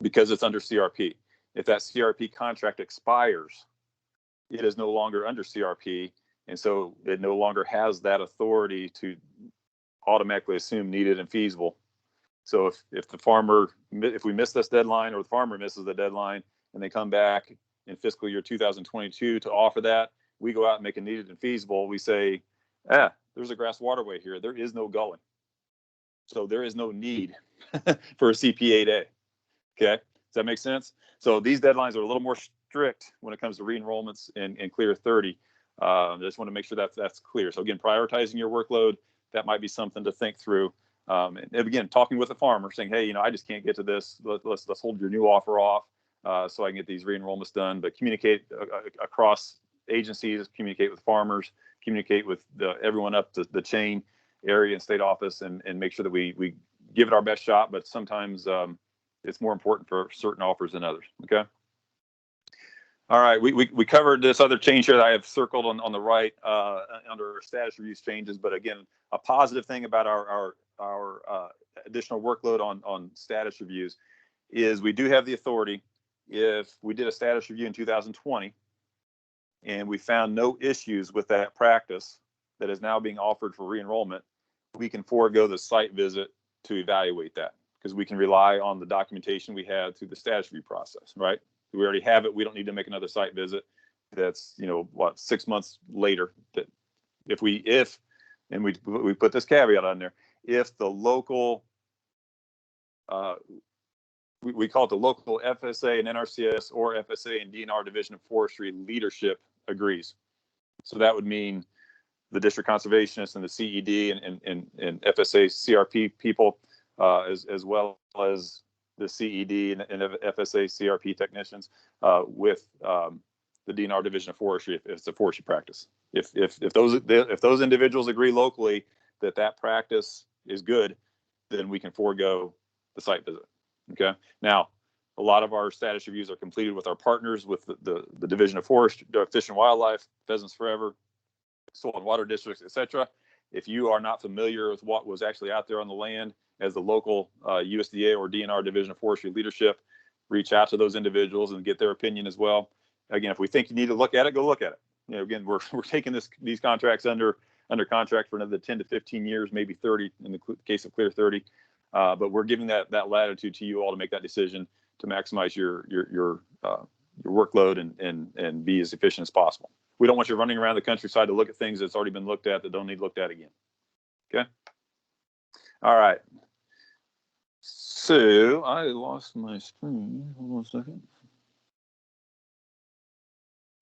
because it's under CRP. If that CRP contract expires, it is no longer under CRP, and so it no longer has that authority to automatically assume needed and feasible. So if we miss this deadline, or the farmer misses the deadline, and they come back in fiscal year 2022 to offer that, we go out and make a needed and feasible. We say, there's a grass waterway here. There is no gully. So there is no need for a CP8A. Okay, does that make sense? So these deadlines are a little more strict when it comes to re-enrollments and Clear 30. I just want to make sure that's clear. So again, prioritizing your workload, that might be something to think through. And again, talking with the farmer, saying, hey, I just can't get to this. Let's hold your new offer off so I can get these re-enrollments done. But communicate across agencies, communicate with farmers, communicate with everyone up the chain, area and state office, and make sure that we give it our best shot. But sometimes it's more important for certain offers than others. Okay. All right, we covered this other change here that I have circled on the right under status reviews changes. But again, a positive thing about our additional workload on status reviews is we do have the authority. If we did a status review in 2020 and we found no issues with that practice that is now being offered for re-enrollment, we can forego the site visit to evaluate that, because we can rely on the documentation we had through the status review process, right? We already have it. We don't need to make another site visit. That's 6 months later. That if we put this caveat on there, if the local we call it the local FSA and NRCS or FSA and DNR Division of Forestry leadership agrees. So that would mean the district conservationists and the CED and FSA CRP people, as well as the CED and FSA CRP technicians with the DNR Division of Forestry if it's a forestry practice. If those individuals agree locally that practice is good, then we can forego the site visit. Okay. Now, A lot of our status reviews are completed with our partners, with the Division of Forest, Fish and Wildlife, Pheasants Forever, Soil and Water Districts, etc. If you are not familiar with what was actually out there on the land as the local USDA or DNR Division of Forestry leadership, reach out to those individuals and get their opinion as well. Again, if we think you need to look at it, go look at it. You know, again, we're taking these contracts under contract for another 10 to 15 years, maybe 30 in the case of Clear 30. But we're giving that latitude to you all to make that decision to maximize your workload and be as efficient as possible. We don't want you running around the countryside to look at things that's already been looked at that don't need looked at again. Okay. All right. So I lost my screen. Hold on a second.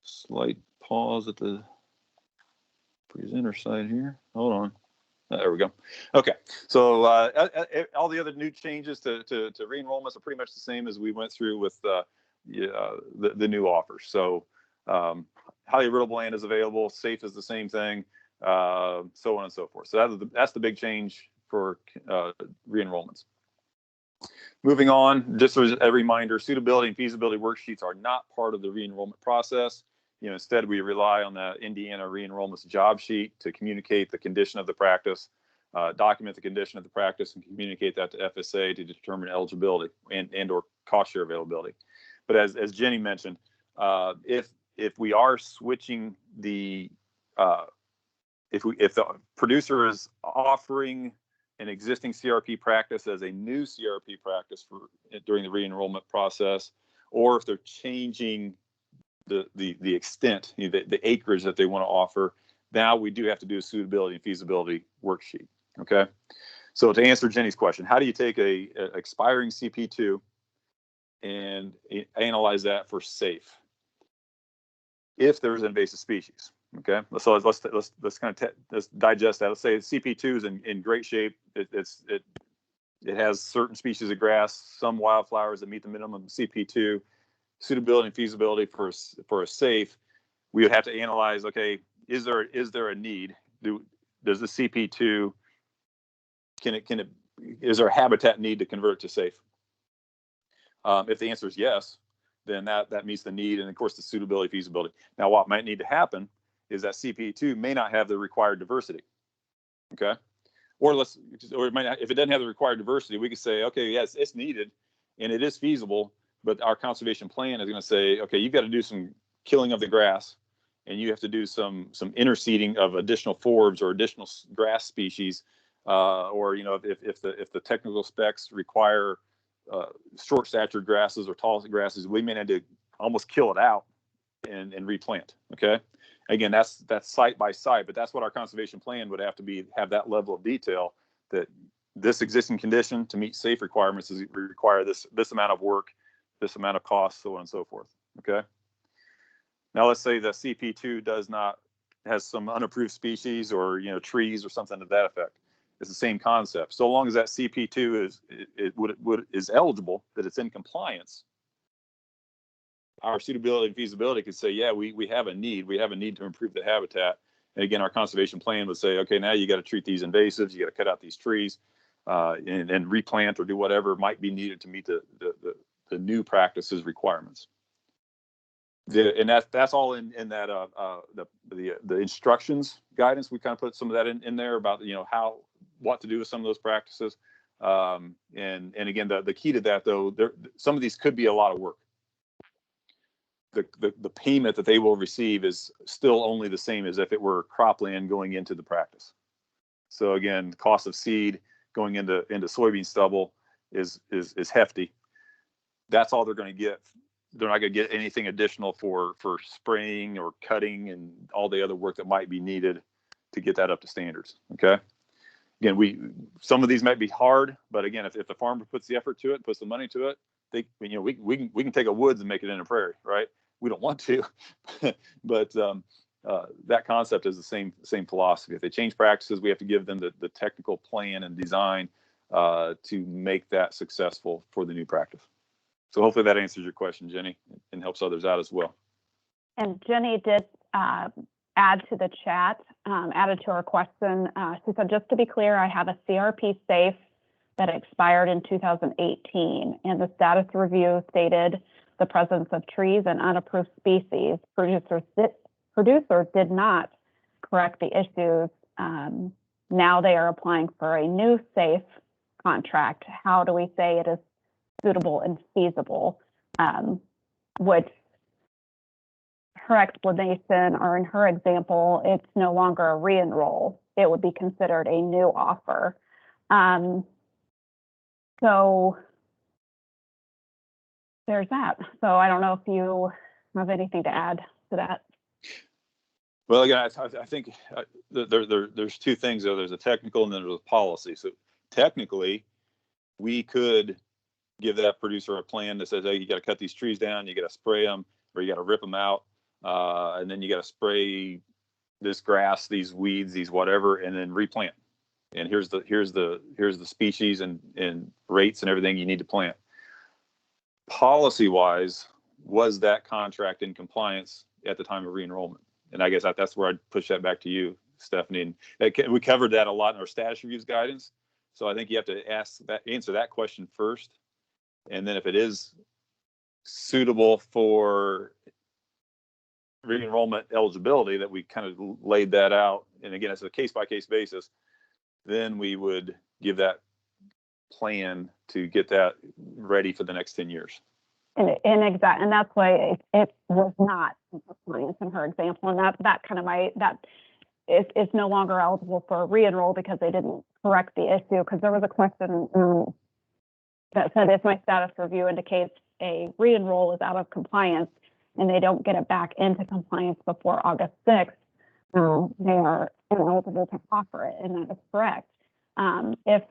Slight pause at the presenter side here. Hold on. There we go. Okay. So all the other new changes to re-enrollments are pretty much the same as we went through with the new offers. So highly erodible land is available. Safe is the same thing. So on and so forth. So that's the big change for re-enrollments. Moving on, just as a reminder, suitability and feasibility worksheets are not part of the re-enrollment process. You know, instead, we rely on the Indiana Re-Enrollments job sheet to communicate the condition of the practice, document the condition of the practice, and communicate that to FSA to determine eligibility and or cost share availability. But as Jenny mentioned, if we are switching if the producer is offering an existing CRP practice as a new CRP practice during the re-enrollment process, or if they're changing the extent, the acreage that they want to offer, now we do have to do a suitability and feasibility worksheet. Okay. So to answer Jenny's question, how do you take a expiring CP2 and analyze that for safe if there's invasive species? Okay. So let's kind of let's digest that. Let's say CP2 is in great shape. It has certain species of grass, some wildflowers that meet the minimum CP2. Suitability and feasibility for a safe, we would have to analyze, okay, is there a need? Does the CP2, is there a habitat need to convert to safe? If the answer is yes, then that meets the need, and of course the suitability feasibility. Now what might need to happen is that CP2 may not have the required diversity. Okay, or it might not, if it doesn't have the required diversity, we could say, okay, yes, it's needed and it is feasible, but our conservation plan is going to say, okay, you've got to do some killing of the grass, and you have to do some interseeding of additional forbs or additional grass species, or you know, if the technical specs require short statured grasses or tall grasses, we may need to almost kill it out and replant. Okay, again, that's site by site, but that's what our conservation plan would have to have that level of detail, that this existing condition to meet safe requirements is require this amount of work, this amount of cost, so on and so forth. Okay. Now let's say that CP2 has some unapproved species or trees or something to that effect. It's the same concept. So long as that CP2 is eligible, that it's in compliance, our suitability and feasibility could say, yeah, we have a need. We have a need to improve the habitat. And again, our conservation plan would say, okay, now you got to treat these invasives. You got to cut out these trees and replant or do whatever might be needed to meet the new practices requirements. And that's all in that the instructions guidance. We kind of put some of that in there about what to do with some of those practices. And again, the key to that though, some of these could be a lot of work. The payment that they will receive is still only the same as if it were cropland going into the practice. So again, the cost of seed going into soybean stubble is hefty. That's all they're going to get. They're not going to get anything additional for spraying or cutting and all the other work that might be needed to get that up to standards. Okay. Again, some of these might be hard, but again, if the farmer puts the effort to it, puts the money to it, we can take a woods and make it in a prairie, right? We don't want to, but that concept is the same philosophy. If they change practices, we have to give them the technical plan and design to make that successful for the new practice. So hopefully that answers your question, Jenny, and helps others out as well. And Jenny did add to the chat, added to our question. She said, just to be clear, I have a CRP safe that expired in 2018, and the status review stated the presence of trees and unapproved species. Producers did not correct the issues. Now they are applying for a new SAFE contract. How do we say it is suitable and feasible? Which her explanation, or in her example, it's no longer a re-enroll. It would be considered a new offer. So there's that. So I don't know if you have anything to add to that. Well, again, I think there's two things though. There's a technical and then there's a policy. So technically, we could give that producer a plan that says, hey, you got to cut these trees down, you got to spray them, or you got to rip them out, and then you got to spray this grass, these weeds, these whatever, and then replant. And here's the species and rates and everything you need to plant. Policy wise, was that contract in compliance at the time of re-enrollment? And I guess that's where I'd push that back to you, Stephanie. And we covered that a lot in our status reviews guidance. So I think you have to answer that question first. And then if it is suitable for re-enrollment eligibility, that we kind of laid that out. And again, it's a case-by-case basis. Then we would give that plan to get that ready for the next 10 years. And that's why it was not in compliance in her example. And that kind of is no longer eligible for a re-enroll because they didn't correct the issue. Because there was a question that said, if my status review indicates a re-enroll is out of compliance and they don't get it back into compliance before August 6th, they are ineligible to offer it, and that is correct. If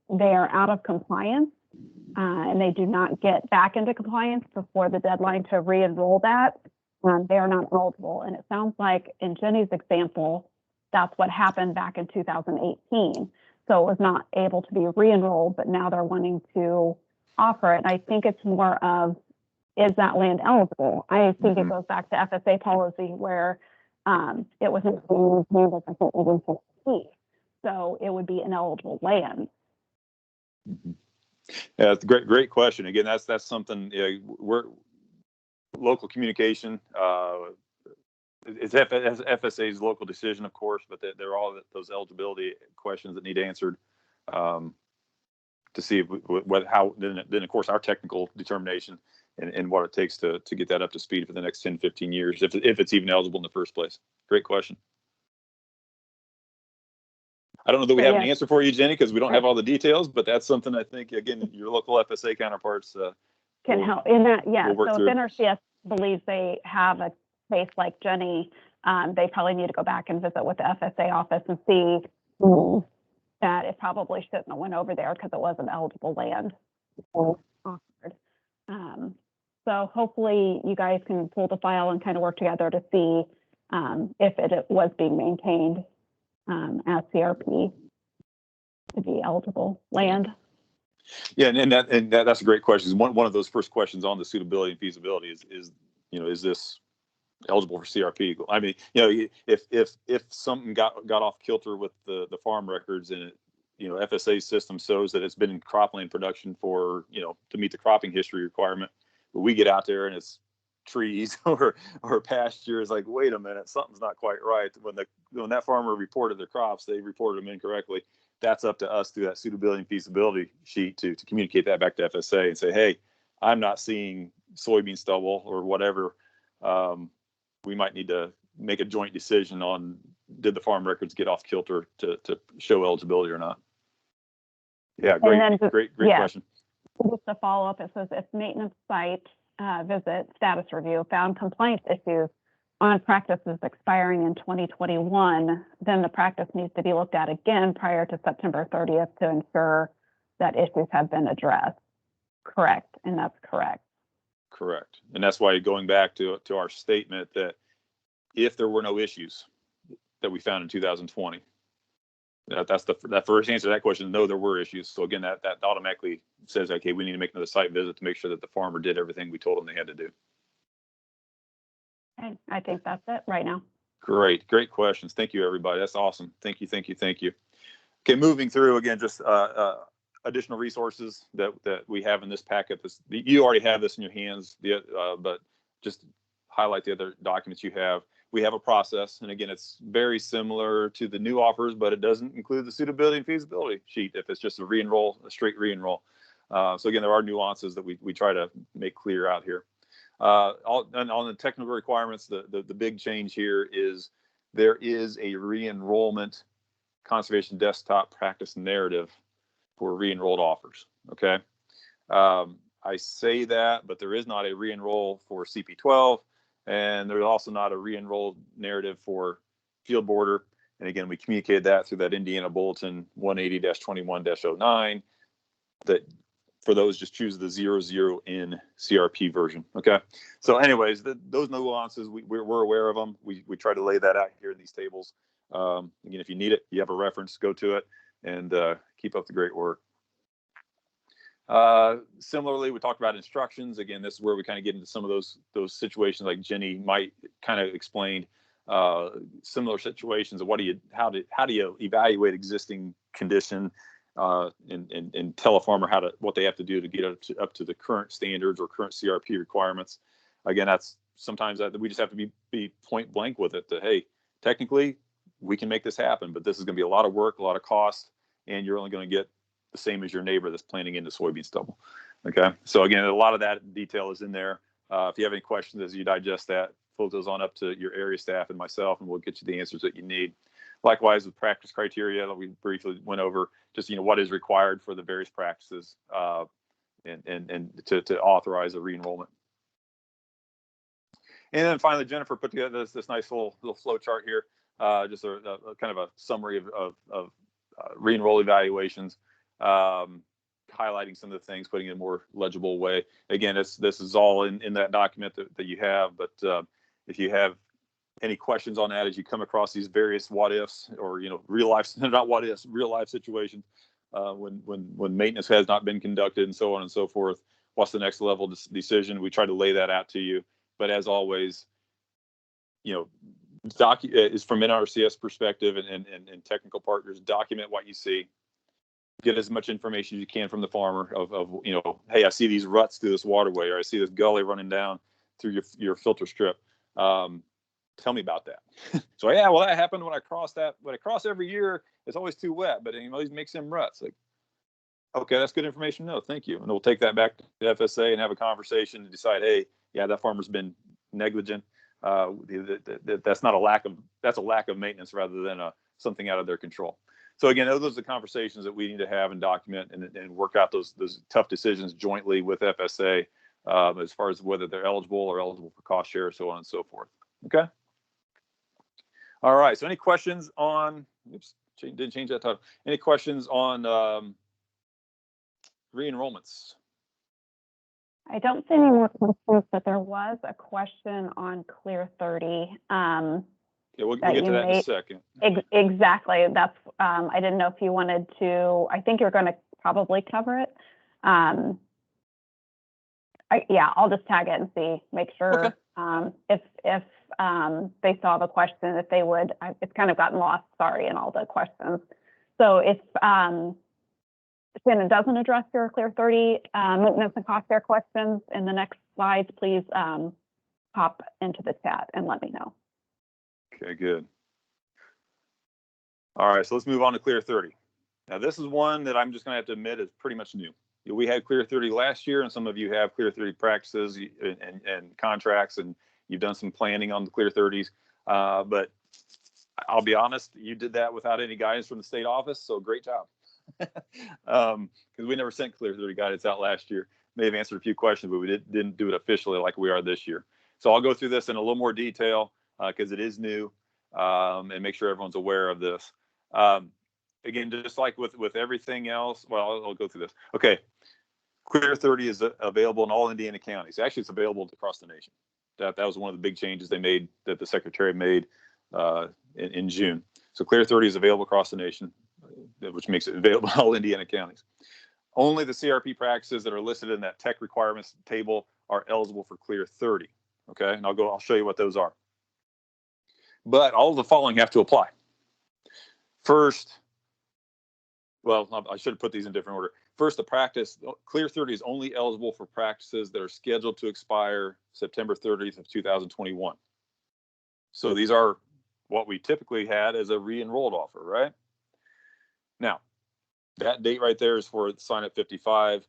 they are out of compliance and they do not get back into compliance before the deadline to re-enroll that, they are not eligible. And it sounds like in Jenny's example, that's what happened back in 2018. So it was not able to be re-enrolled, but now they're wanting to offer it. And I think it's more of, is that land eligible? I think it goes back to FSA policy where it was named as a whole. So it would be ineligible land. Yeah, it's a great question. Again, that's something we're local communication. It's FSA's local decision, of course, but there are all those eligibility questions that need answered to see then of course our technical determination and what it takes to get that up to speed for the next 10, 15 years, if it's even eligible in the first place. Great question. I don't know that we have an answer for you, Jenny, because we don't have all the details, but that's something I think, again, your local FSA counterparts can help in that. Yeah. We'll so if NRCS believes they have a case like Jenny, they probably need to go back and visit with the FSA office and see that it probably shouldn't have went over there because it wasn't eligible land offered. So hopefully you guys can pull the file and kind of work together to see if it was being maintained as CRP to be eligible land. Yeah, and that's a great question. One of those first questions on the suitability and feasibility is is this eligible for CRP? I mean, if something got off kilter with the farm records and FSA system shows that it's been in cropland production for to meet the cropping history requirement, but we get out there and it's trees or pasture, is like, wait a minute, something's not quite right. When that farmer reported their crops, they reported them incorrectly. That's up to us through that suitability and feasibility sheet to communicate that back to FSA and say, hey, I'm not seeing soybean stubble or whatever. We might need to make a joint decision on, did the farm records get off kilter to show eligibility or not? Yeah, great question. Just to follow up, it says if maintenance site visit status review found compliance issues on practices expiring in 2021, then the practice needs to be looked at again prior to September 30th to ensure that issues have been addressed. Correct, and that's correct. Correct, and that's why going back to our statement that if there were no issues that we found in 2020, that's that first answer to that question. No, there were issues. So again, that automatically says, okay, we need to make another site visit to make sure that the farmer did everything we told them they had to do. Okay, I think that's it right now. Great questions. Thank you, everybody. That's awesome. Thank you. Okay, moving through again, just additional resources that we have in this packet. You already have this in your hands, but just highlight the other documents you have. We have a process, and again, it's very similar to the new offers, but it doesn't include the suitability and feasibility sheet if it's just a straight re-enroll. So again, there are nuances that we try to make clear out here. And on the technical requirements, the big change here is there is a re-enrollment conservation desktop practice narrative for re-enrolled offers. Okay. I say that, but there is not a re-enroll for CP12, and there's also not a re-enroll narrative for field border. And again, we communicated that through that Indiana Bulletin 180-21-09 that for those, just choose the 00N CRP version. Okay. So anyways, those nuances, we're aware of them. We try to lay that out here in these tables. Again, if you need it, you have a reference, go to it, and keep up the great work. Similarly, we talked about instructions. Again, this is where we kind of get into some of those situations like Jenny might kind of explained, similar situations of how do you evaluate existing condition, and tell a farmer what they have to do to get up to the current standards or current CRP requirements. Again, that's sometimes that we just have to be point blank with it that, hey, technically we can make this happen, but this is going to be a lot of work, a lot of cost, and you're only going to get the same as your neighbor that's planting into soybean stubble. Okay. So again, a lot of that detail is in there. If you have any questions as you digest that, float those on up to your area staff and myself, and we'll get you the answers that you need. Likewise, with practice criteria that we briefly went over, just, what is required for the various practices, and to authorize a re-enrollment. And then finally, Jennifer put together this nice little flow chart here, just a kind of a summary of re-enroll evaluations, highlighting some of the things, putting it in a more legible way. Again, this is all in that document that you have, but if you have any questions on that as you come across these various what ifs or real life, not what ifs, real life situations, when maintenance has not been conducted and so on and so forth, what's the next level decision? We try to lay that out to you, but as always, is from NRCS perspective and technical partners, document what you see, get as much information as you can from the farmer of hey, I see these ruts through this waterway, or I see this gully running down through your filter strip. Tell me about that. So yeah, well, that happened when I cross that. When I cross every year, it's always too wet, but he makes them ruts. Like, okay, that's good information. No, thank you. And we'll take that back to FSA and have a conversation to decide, hey, yeah, that farmer's been negligent. That's not a lack of maintenance rather than something out of their control. So again, those are the conversations that we need to have and document and work out those tough decisions jointly with FSA, as far as whether they're eligible for cost share, so on and so forth. Okay. All right. So any questions on, didn't change that title. Any questions on re-enrollments? I don't see any more questions, but there was a question on Clear 30. Yeah, we'll get to that in a second. Exactly. That's, I didn't know if you wanted to, I think you're going to probably cover it. Yeah, I'll just tag it and see, make sure, okay. If they saw the question, if they would, it's kind of gotten lost, sorry, in all the questions. So if Shannon doesn't address your Clear 30 maintenance and cost share questions in the next slides, please pop into the chat and let me know. Okay, good. All right, so let's move on to Clear 30. Now, this is one that I'm just going to have to admit is pretty much new. We had Clear 30 last year, and some of you have Clear 30 practices and contracts, and you've done some planning on the Clear 30s. But I'll be honest, you did that without any guidance from the state office, so great job. Because we never sent Clear 30 guidance out last year. May have answered a few questions, but we didn't do it officially like we are this year. So I'll go through this in a little more detail because it is new, and make sure everyone's aware of this. Again, just like with everything else, well, I'll go through this. Okay, Clear 30 is available in all Indiana counties. Actually, it's available across the nation. That was one of the big changes they made, that the Secretary made in June. So Clear 30 is available across the nation, which makes it available in all Indiana counties. Only the CRP practices that are listed in that tech requirements table are eligible for Clear 30. Okay, and I'll show you what those are. But all of the following have to apply. First, well, I should have put these in different order. First, the practice, Clear 30 is only eligible for practices that are scheduled to expire September 30th of 2021. So these are what we typically had as a re-enrolled offer, right? Now, that date right there is for sign up 55.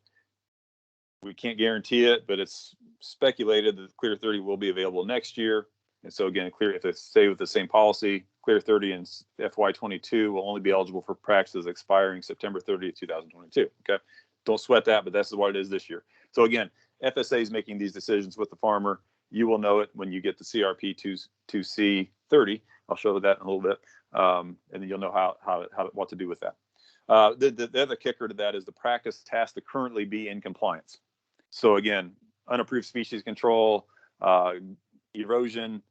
We can't guarantee it, but it's speculated that Clear 30 will be available next year. And so again, if they stay with the same policy, Clear 30 and FY22 will only be eligible for practices expiring September 30th, 2022. Okay, don't sweat that, but that's what it is this year. So again, FSA is making these decisions with the farmer. You will know it when you get the CRP 2C 30. I'll show that in a little bit, and then you'll know what to do with that. The other kicker to that is the practice has to currently be in compliance. So again, unapproved species control, erosion,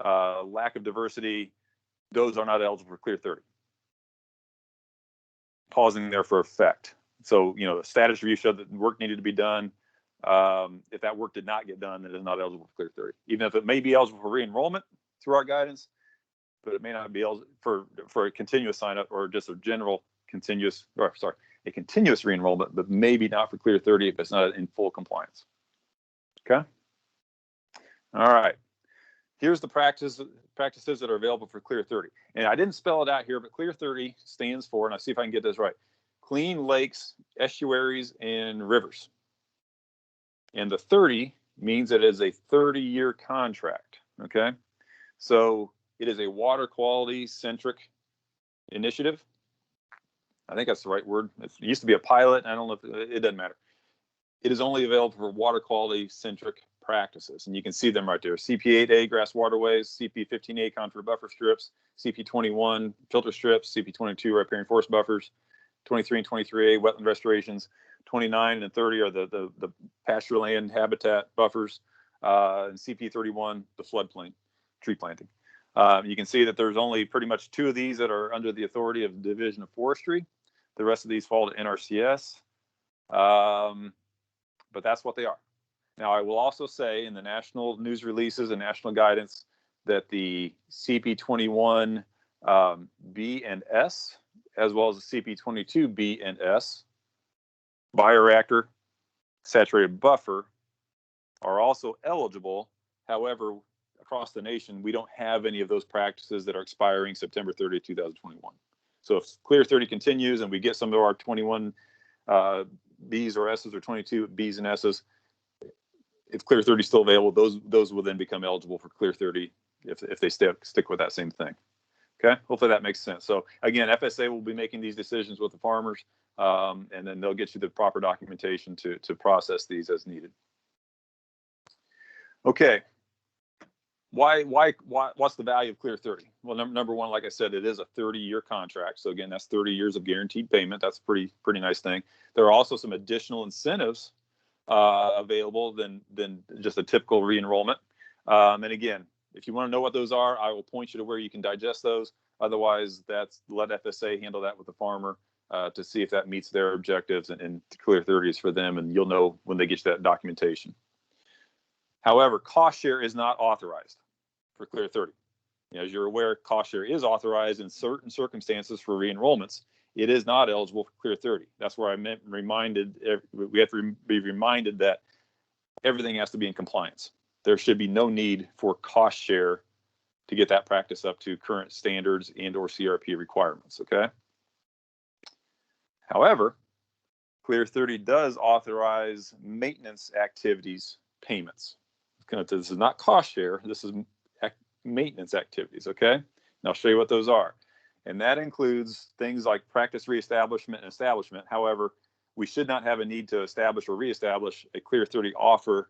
lack of diversity, those are not eligible for Clear 30. Pausing there for effect. So, the status review showed that work needed to be done. If that work did not get done, then it is not eligible for Clear 30. Even if it may be eligible for re-enrollment through our guidance, but it may not be eligible for a continuous sign up or just a general continuous re-enrollment, but maybe not for Clear 30 if it's not in full compliance. Okay. All right. Here's the practices that are available for Clear 30. And I didn't spell it out here, but Clear 30 stands for, and I'll see if I can get this right, clean lakes, estuaries, and rivers. And the 30 means it is a 30-year contract, okay? So it is a water quality centric initiative. I think that's the right word. It used to be a pilot. I don't know if it doesn't matter. It is only available for water quality centric practices. And you can see them right there. CP8A grass waterways, CP15A contour buffer strips, CP21 filter strips, CP22 riparian forest buffers, 23 and 23A wetland restorations, 29 and 30 are the pasture land habitat buffers, and CP31, the floodplain tree planting. You can see that there's only pretty much 2 of these that are under the authority of the Division of Forestry. The rest of these fall to NRCS, but that's what they are. Now, I will also say in the national news releases and national guidance that the CP21 B and S, as well as the CP22 B and S, bioreactor, saturated buffer, are also eligible. However, across the nation, we don't have any of those practices that are expiring September 30th, 2021. So if Clear 30 continues and we get some of our 21 Bs or Ss or 22 Bs and Ss, if Clear 30 is still available, those will then become eligible for Clear 30 if they stick with that same thing. Okay, hopefully that makes sense. So again, FSA will be making these decisions with the farmers, and then they'll get you the proper documentation to process these as needed. Okay, what's the value of Clear 30? Well, number one, like I said, it is a 30-year contract. So again, that's 30 years of guaranteed payment. That's a pretty nice thing. There are also some additional incentives available than just a typical re-enrollment. And again, if you want to know what those are, I will point you to where you can digest those. Otherwise, let FSA handle that with the farmer to see if that meets their objectives, and Clear 30 is for them, and you'll know when they get you that documentation. However, cost share is not authorized for Clear 30. As you're aware, cost share is authorized in certain circumstances for re-enrollments. It is not eligible for Clear 30. That's where we have to be reminded that everything has to be in compliance. There should be no need for cost share to get that practice up to current standards and or CRP requirements, okay? However, Clear 30 does authorize maintenance activities payments. This is not cost share, this is maintenance activities, okay? And I'll show you what those are. And that includes things like practice reestablishment and establishment. However, we should not have a need to establish or reestablish a Clear 30 offer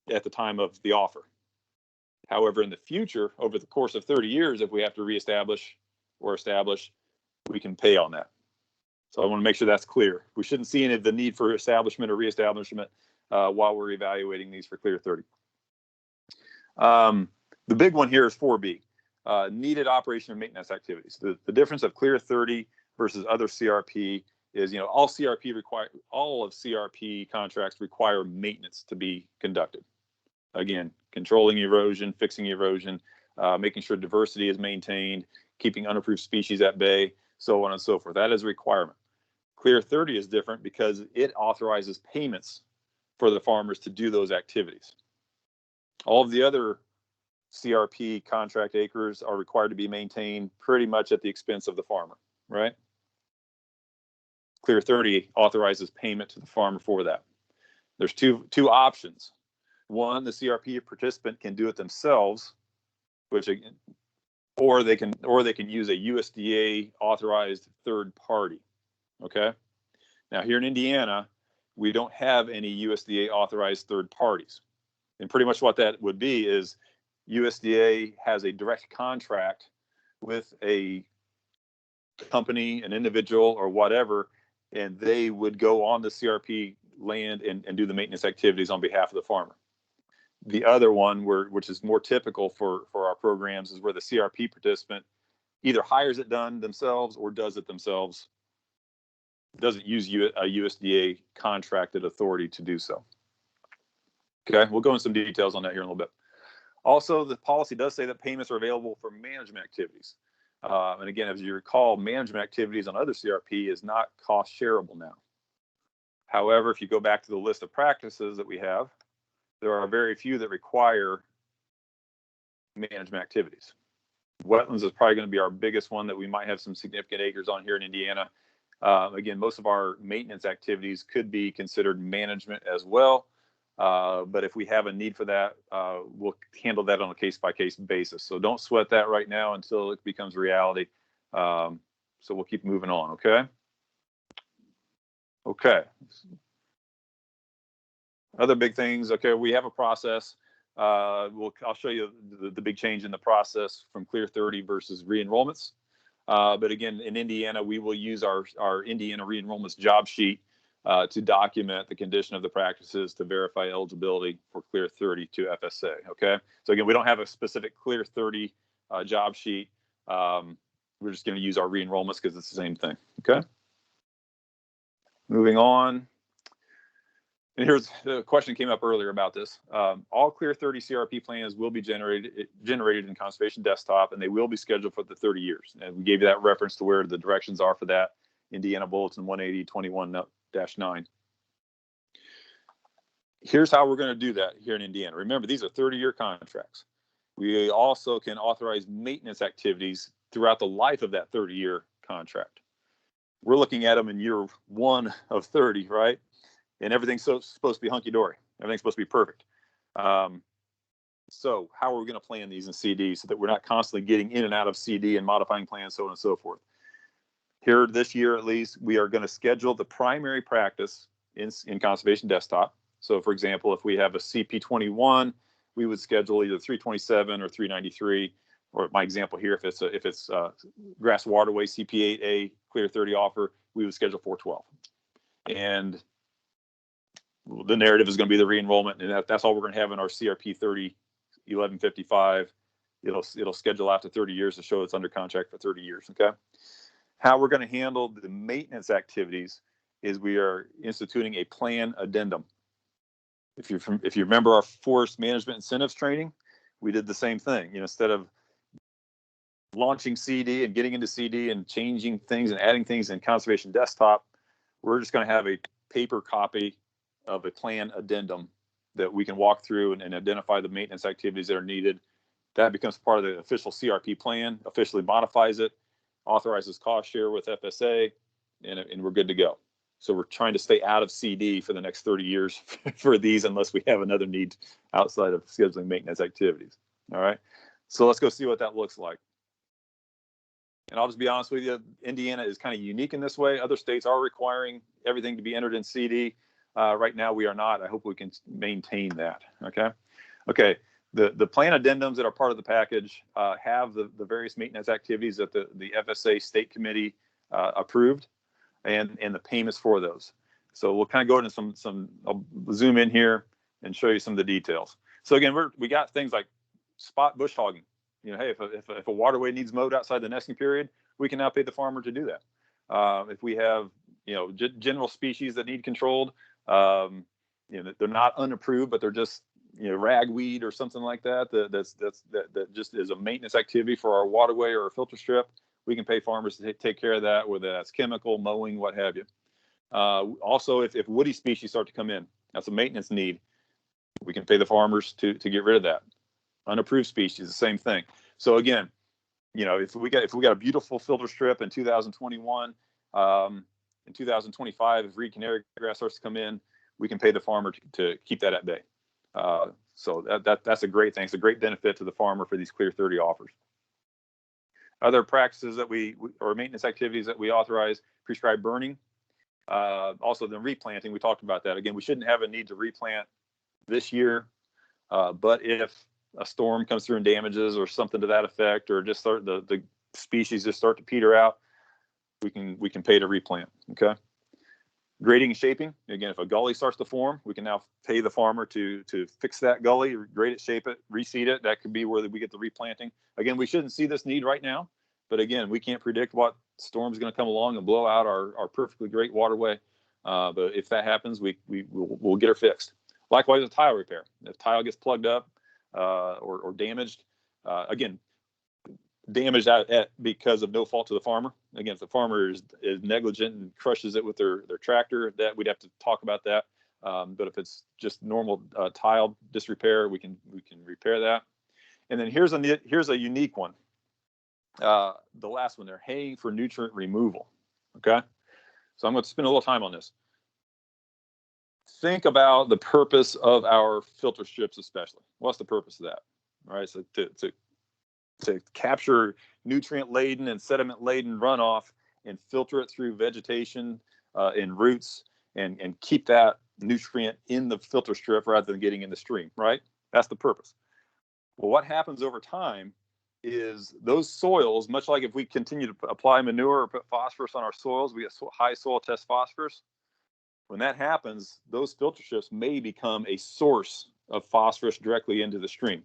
at the time of the offer. However, in the future, over the course of 30 years, if we have to reestablish or establish, we can pay on that. So I want to make sure that's clear. We shouldn't see any of the need for establishment or reestablishment while we're evaluating these for Clear 30. The big one here is 4B, needed operation and maintenance activities. The difference of Clear 30 versus other CRP is, all of CRP contracts require maintenance to be conducted. Again, controlling erosion, fixing erosion, making sure diversity is maintained, keeping unapproved species at bay. so on and so forth. That is a requirement. Clear 30 is different because it authorizes payments for the farmers to do those activities. All of the other CRP contract acres are required to be maintained pretty much at the expense of the farmer, right? Clear 30 authorizes payment to the farmer for that. There's two options. One, the CRP participant can do it themselves, which again, or they can use a USDA authorized third party. Okay. Now here in Indiana, we don't have any USDA authorized third parties. And pretty much what that would be is USDA has a direct contract with a company, an individual, or whatever, and they would go on the CRP land and do the maintenance activities on behalf of the farmer. The other one, which is more typical for our programs, is where the CRP participant either hires it done themselves or does it themselves, doesn't use a USDA contracted authority to do so. Okay, we'll go into some details on that here in a little bit. Also, the policy does say that payments are available for management activities. And again, as you recall, management activities on other CRP is not cost shareable now. However, if you go back to the list of practices that we have, there are very few that require management activities. Wetlands is probably going to be our biggest one that we might have some significant acres on here in Indiana. Again, most of our maintenance activities could be considered management as well. But if we have a need for that, we'll handle that on a case-by-case basis. So don't sweat that right now until it becomes reality. So we'll keep moving on, okay? Okay. Other big things, okay, we have a process. I'll show you the big change in the process from Clear 30 versus re-enrollments. But again, in Indiana, we will use our Indiana re-enrollments job sheet to document the condition of the practices to verify eligibility for Clear 30 to FSA, okay? So again, we don't have a specific Clear 30 job sheet. We're just going to use our re-enrollments because it's the same thing, okay? Moving on. And here's the question that came up earlier about this. All Clear 30 CRP plans will be generated in Conservation Desktop, and they will be scheduled for the 30 years. And we gave you that reference to where the directions are for that, Indiana Bulletin 180-21-9. Here's how we're going to do that here in Indiana. Remember, these are 30-year contracts. We also can authorize maintenance activities throughout the life of that 30-year contract. We're looking at them in year 1 of 30, right? And everything's supposed to be hunky-dory. Everything's supposed to be perfect. So how are we going to plan these in CD so that we're not constantly getting in and out of CD and modifying plans, so on and so forth? Here this year, at least, we are going to schedule the primary practice in Conservation Desktop. So for example, if we have a CP21, we would schedule either 327 or 393, or my example here, if it's Grass Waterway CP8A Clear 30 offer, we would schedule 412. And the narrative is going to be the re-enrollment, and that's all we're going to have in our CRP 30 1155. It'll schedule after 30 years to show it's under contract for 30 years. Okay. How we're going to handle the maintenance activities is we are instituting a plan addendum. If you remember our forest management incentives training, we did the same thing. Instead of launching CD and getting into CD and changing things and adding things in Conservation Desktop, we're just going to have a paper copy of a plan addendum that we can walk through and identify the maintenance activities that are needed. That becomes part of the official CRP plan, officially modifies it, authorizes cost share with FSA, and we're good to go. So we're trying to stay out of CD for the next 30 years for these, unless we have another need outside of scheduling maintenance activities. All right. So let's go see what that looks like. And I'll just be honest with you, Indiana is kind of unique in this way. Other states are requiring everything to be entered in CD. Right now we are not. I hope we can maintain that. Okay. Okay. The plan addendums that are part of the package have the various maintenance activities that the FSA state committee approved and the payments for those. So we'll kind of go into I'll zoom in here and show you some of the details. So again, we got things like spot bush hogging. Hey, if a waterway needs mowed outside the nesting period, we can now pay the farmer to do that. If we have, general species that need controlled, they're not unapproved, but they're just, ragweed or something like that. That just is a maintenance activity for our waterway or a filter strip. we can pay farmers to take care of that, whether that's chemical, mowing, what have you. Also, if woody species start to come in, that's a maintenance need. We can pay the farmers to get rid of that. Unapproved species, the same thing. So again, if we got a beautiful filter strip in 2021, in 2025, if reed canary grass starts to come in, we can pay the farmer to keep that at bay. So that's a great thing. It's a great benefit to the farmer for these Clear 30 offers. Other practices that or maintenance activities that we authorize: prescribed burning. Also, the replanting, we talked about that. Again, we shouldn't have a need to replant this year, but if a storm comes through and damages or something to that effect, or just the species just start to peter out, we can pay to replant. Okay. Grading and shaping. Again, if a gully starts to form, we can now pay the farmer to fix that gully, grade it, shape it, reseed it. That could be where we get the replanting. Again, we shouldn't see this need right now, but again, we can't predict what storm is going to come along and blow out our perfectly great waterway. But if that happens, we'll get her fixed. Likewise, a tile repair. If tile gets plugged up or damaged, again, damaged because of no fault to the farmer. Again, if the farmer is negligent and crushes it with their tractor, that we'd have to talk about that. But if it's just normal tile disrepair, we can repair that. And then here's a unique one. The last one there, haying for nutrient removal. Okay, so I'm going to spend a little time on this. Think about the purpose of our filter strips, especially. What's the purpose of that? All right, so to capture nutrient-laden and sediment-laden runoff and filter it through vegetation and roots and keep that nutrient in the filter strip rather than getting in the stream, right? That's the purpose. Well, what happens over time is those soils, much like if we continue to apply manure or put phosphorus on our soils, we get high soil test phosphorus. When that happens, those filter strips may become a source of phosphorus directly into the stream.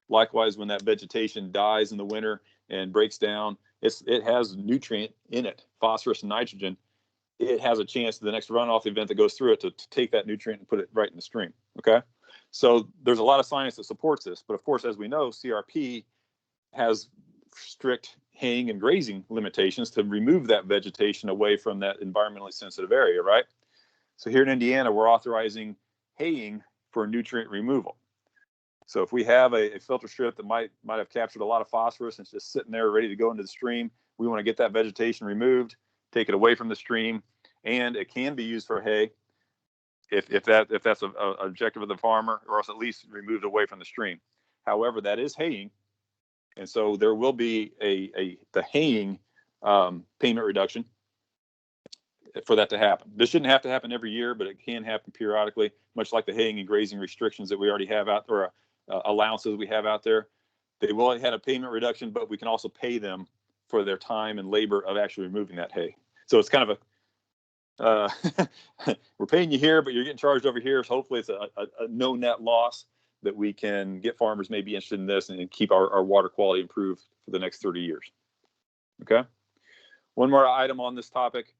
Likewise, when that vegetation dies in the winter and breaks down, it has nutrient in it, phosphorus and nitrogen. It has a chance to the next runoff event that goes through it to take that nutrient and put it right in the stream. Okay, so there's a lot of science that supports this, but of course, as we know, CRP has strict haying and grazing limitations to remove that vegetation away from that environmentally sensitive area, right? So here in Indiana, we're authorizing haying for nutrient removal. So if we have a filter strip that might have captured a lot of phosphorus and it's just sitting there ready to go into the stream, we want to get that vegetation removed, take it away from the stream, and it can be used for hay if that's an objective of the farmer, or else at least removed away from the stream. However, that is haying, and so there will be the haying payment reduction for that to happen. This shouldn't have to happen every year, but it can happen periodically, much like the haying and grazing restrictions that we already have out, or allowances we have out there. They will have a payment reduction, but we can also pay them for their time and labor of actually removing that hay. So it's kind of we're paying you here, but you're getting charged over here. So hopefully it's a no net loss that we can get farmers maybe interested in this and keep our water quality improved for the next 30 years. Okay. One more item on this topic.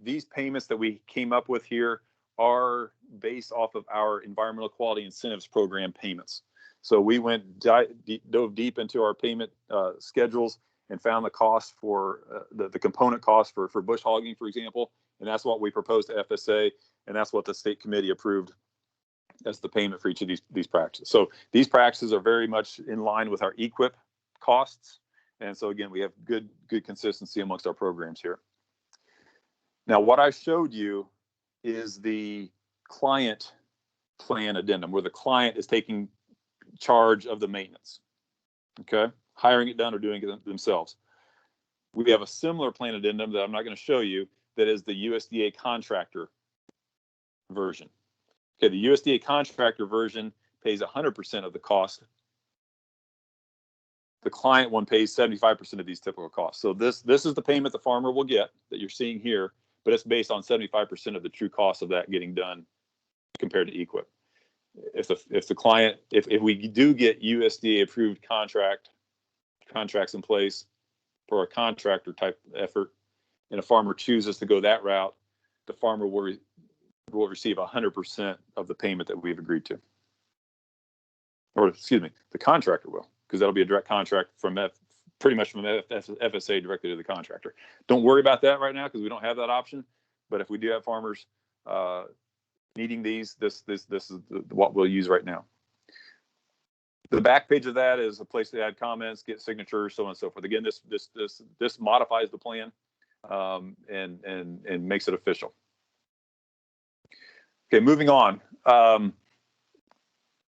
These payments that we came up with here are based off of our Environmental Quality Incentives Program payments. So we dove deep into our payment schedules and found the cost for the component cost for bush hogging, for example, and that's what we proposed to FSA, and that's what the state committee approved as the payment for each of these practices. So these practices are very much in line with our EQIP costs, and so again, we have good consistency amongst our programs here. Now, what I showed you is the client plan addendum, where the client is taking charge of the maintenance, okay? Hiring it done or doing it themselves. We have a similar plan addendum that I'm not going to show you that is the USDA contractor version. Okay, the USDA contractor version pays 100% of the cost. The client one pays 75% of these typical costs. So this is the payment the farmer will get that you're seeing here, but it's based on 75% of the true cost of that getting done compared to EQIP. If the client, if we do get USDA approved contracts in place for a contractor type effort, and a farmer chooses to go that route, the farmer will receive 100% of the payment that we've agreed to. Or excuse me, the contractor will, because that'll be a direct contract from pretty much from FSA directly to the contractor. Don't worry about that right now because we don't have that option. But if we do have farmers needing these, this is what we'll use right now. The back page of that is a place to add comments, get signatures, so on and so forth. Again, this modifies the plan and makes it official. Okay, moving on.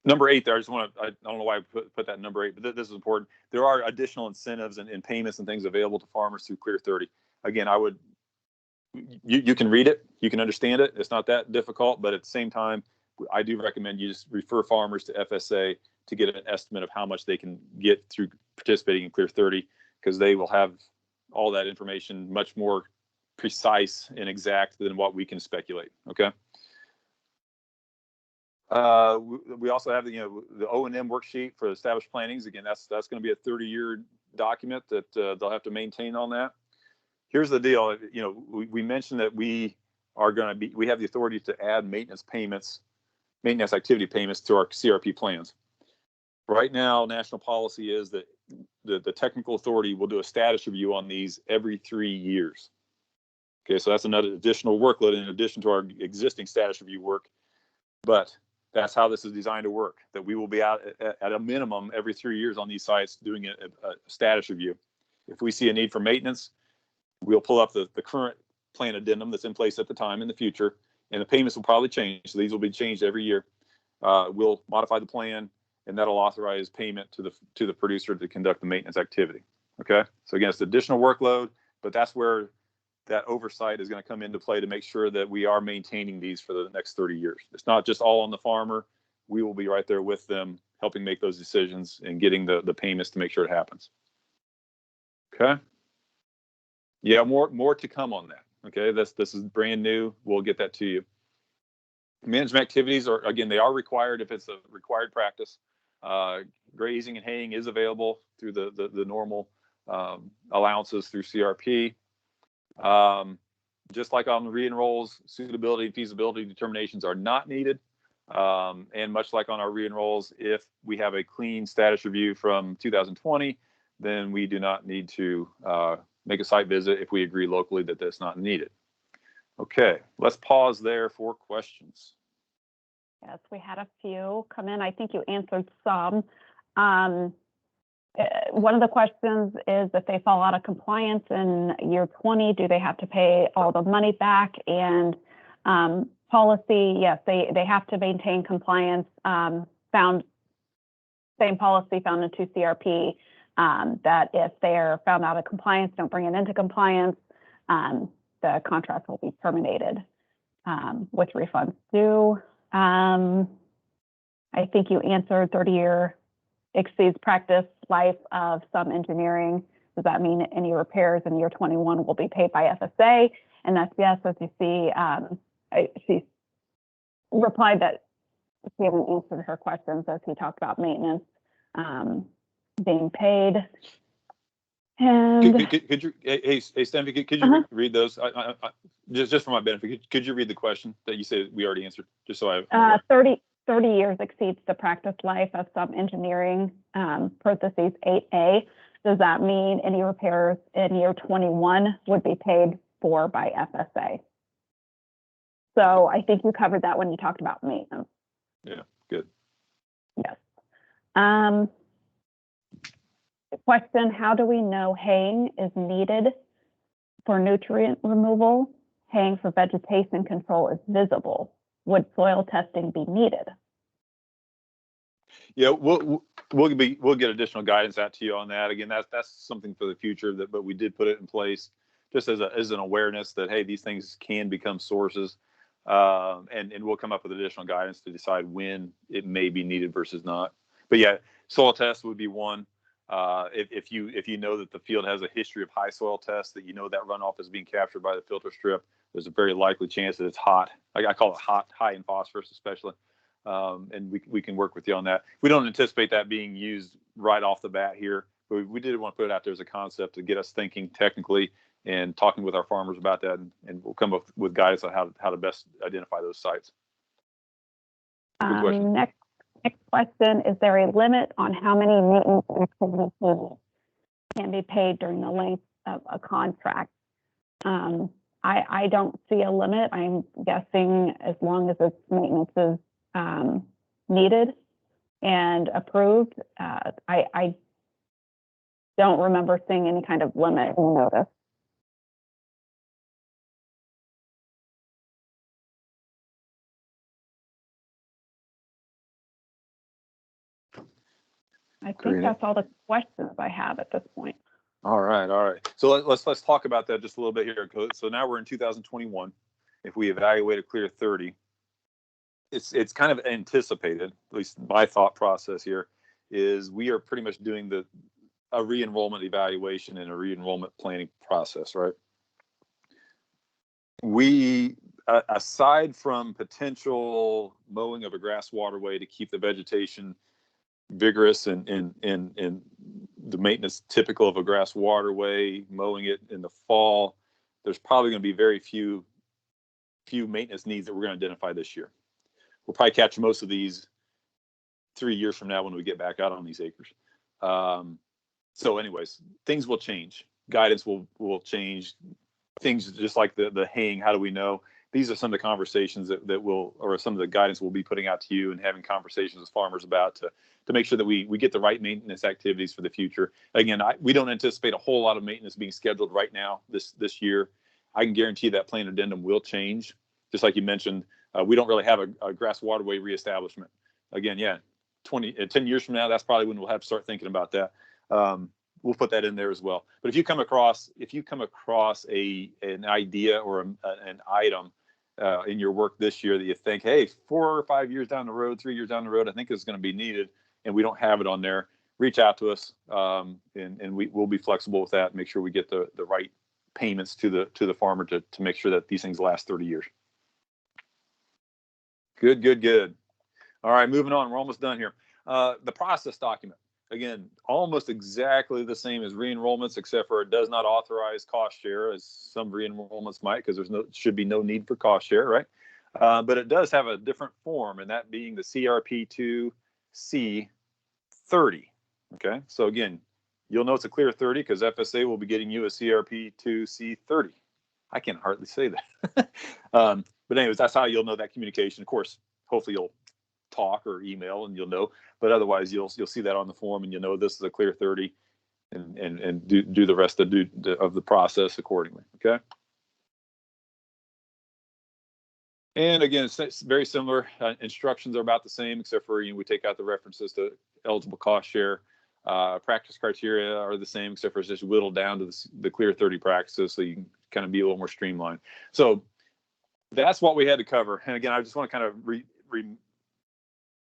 Number 8 there, I don't know why I put that number 8, but this is important. There are additional incentives and payments and things available to farmers through Clear 30. Again, you can read it, you can understand it. It's not that difficult, but at the same time, I do recommend you just refer farmers to FSA to get an estimate of how much they can get through participating in Clear 30, because they will have all that information much more precise and exact than what we can speculate. Okay. We also have the O&M worksheet for established plantings. Again, that's going to be a 30-year document that they'll have to maintain on that. Here's the deal. We mentioned that we have the authority to add maintenance activity payments to our CRP plans. Right now, national policy is that the technical authority will do a status review on these every 3 years. Okay, so that's another additional workload in addition to our existing status review work. But that's how this is designed to work, that we will be out at a minimum every 3 years on these sites doing a status review. If we see a need for maintenance, we'll pull up the current plan addendum that's in place at the time in the future, and the payments will probably change. So these will be changed every year. We'll modify the plan, and that'll authorize payment to the producer to conduct the maintenance activity. Okay, so again, it's additional workload, but that's where that oversight is going to come into play to make sure that we are maintaining these for the next 30 years. It's not just all on the farmer. We will be right there with them, helping make those decisions and getting the payments to make sure it happens. Okay. Yeah, more to come on that. Okay, this is brand new. We'll get that to you. Management activities are, again, they are required if it's a required practice. Grazing and haying is available through the normal allowances through CRP. Just like on the Re-Enrolls, suitability and feasibility determinations are not needed. And much like on our Re-Enrolls, if we have a clean status review from 2020, then we do not need to make a site visit if we agree locally that that's not needed. Okay, let's pause there for questions. Yes, we had a few come in. I think you answered some. One of the questions is if they fall out of compliance in year 20, do they have to pay all the money back? And policy, yes, they have to maintain compliance. Same policy found in 2 CRP, that if they're found out of compliance, don't bring it into compliance, the contract will be terminated with refunds due. I think you answered 30-year exceeds practice life of some engineering. Does that mean any repairs in year 21 will be paid by FSA? And that's yes, as you see, she replied that she hadn't answered her questions as he talked about maintenance being paid. And could you, hey Stanley, could you read those? Just for my benefit, could you read the question that you said we already answered? Just so I 30 years exceeds the practice life of some engineering, parentheses 8A. Does that mean any repairs in year 21 would be paid for by FSA? So I think you covered that when you talked about maintenance. Yeah, good. Yes. Question, how do we know haying is needed for nutrient removal? Haying for vegetation control is visible. Would soil testing be needed? Yeah, we'll get additional guidance out to you on that. Again, that's something for the future, but we did put it in place just as an awareness that, hey, these things can become sources, and we'll come up with additional guidance to decide when it may be needed versus not. But yeah, soil tests would be one. If you know that the field has a history of high soil tests, that you know that runoff is being captured by the filter strip, there's a very likely chance that it's hot. I call it hot, high in phosphorus especially. And we can work with you on that. We don't anticipate that being used right off the bat here, but we did want to put it out there as a concept to get us thinking technically and talking with our farmers about that, and we'll come up with guidance on how to best identify those sites. Good question. Next question, is there a limit on how many maintenance activities needed? can be paid during the length of a contract. I don't see a limit. I'm guessing as long as its maintenance is needed and approved. I don't remember seeing any kind of limit in the notice. I think Great. that's all the questions I have at this point. All right, all right. So let's talk about that just a little bit here. So now we're in 2021. If we evaluate a clear 30, it's kind of anticipated, at least my thought process here, is we are pretty much doing a re-enrollment evaluation and a re-enrollment planning process, right? We, aside from potential mowing of a grass waterway to keep the vegetation vigorous and the maintenance typical of a grass waterway, mowing it in the fall, there's probably going to be very few maintenance needs that we're going to identify this year. We'll probably catch most of these 3 years from now when we get back out on these acres. So anyways, things will change. Guidance will change. Things just like the haying, how do we know? These are some of the conversations that will, or some of the guidance we'll be putting out to you and having conversations with farmers about to make sure that we get the right maintenance activities for the future. Again, we don't anticipate a whole lot of maintenance being scheduled right now this year. I can guarantee that plan addendum will change. Just like you mentioned, we don't really have a grass waterway reestablishment. Again, yeah, 10 years from now, that's probably when we'll have to start thinking about that. We'll put that in there as well. But if you come across an idea or an item in your work this year that you think, hey, 4 or 5 years down the road, 3 years down the road, I think it's going to be needed, and we don't have it on there, reach out to us, and we'll be flexible with that. Make sure we get the right payments to the farmer to make sure that these things last 30 years. Good. All right, moving on. We're almost done here. The process document. Again, almost exactly the same as re-enrollments, except for it does not authorize cost share, as some re-enrollments might, because should be no need for cost share, right? But it does have a different form, and that being the CRP2 C30. Okay, so again, you'll know it's a clear 30 because FSA will be getting you a CRP2 C30. I can hardly say that. But anyways, that's how you'll know that communication. Of course, hopefully you'll talk or email and you'll know, but otherwise you'll see that on the form and you'll know this is a clear 30 and do the rest of the process accordingly. Okay. And again, it's very similar. Instructions are about the same, except for we take out the references to eligible cost share. Practice criteria are the same, except for it's just whittled down to the clear 30 practices, so you can kind of be a little more streamlined. So that's what we had to cover. And again, I just want to kind of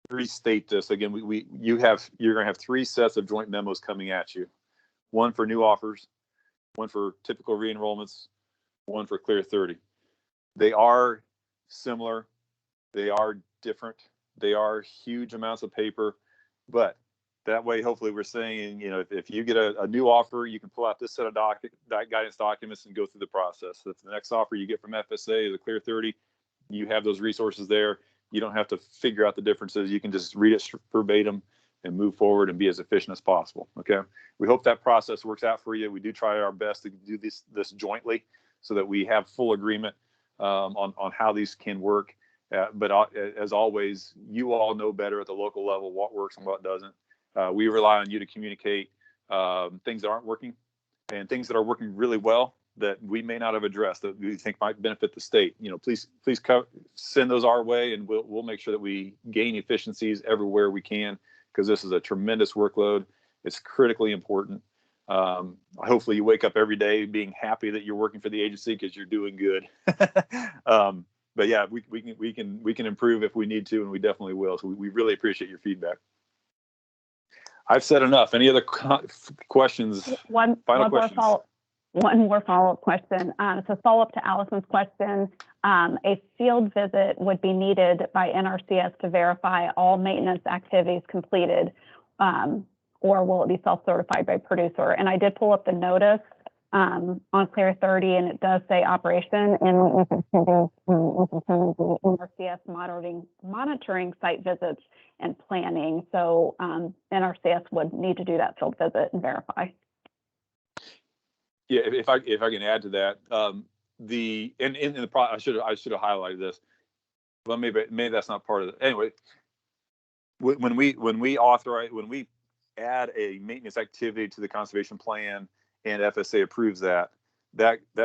restate this again. You're going to have 3 sets of joint memos coming at you. One for new offers, one for typical re-enrollments, one for clear 30. They are similar. They are different. They are huge amounts of paper, but that way, hopefully we're saying, if you get a new offer, you can pull out this set of guidance documents and go through the process. So if the next offer you get from FSA is a clear 30, you have those resources there. You don't have to figure out the differences. You can just read it verbatim and move forward and be as efficient as possible. Okay. We hope that process works out for you. We do try our best to do this jointly so that we have full agreement on how these can work. But as always, you all know better at the local level what works and what doesn't. We rely on you to communicate things that aren't working and things that are working really well that we may not have addressed that we think might benefit the state. Please send those our way, and we'll make sure that we gain efficiencies everywhere we can, because this is a tremendous workload. It's critically important. Hopefully you wake up every day being happy that you're working for the agency because you're doing good. But yeah, we can improve if we need to, and we definitely will. So we really appreciate your feedback. I've said enough. Any other questions? One more follow-up question. It's a follow-up to Allison's question. A field visit would be needed by NRCS to verify all maintenance activities completed, or will it be self-certified by producer? And I did pull up the notice on Clear 30, and it does say operation and NRCS monitoring site visits and planning. So NRCS would need to do that field visit and verify. Yeah, if I can add to that, I should have highlighted this. Well, maybe that's not part of it. Anyway, when we add a maintenance activity to the conservation plan and FSA approves that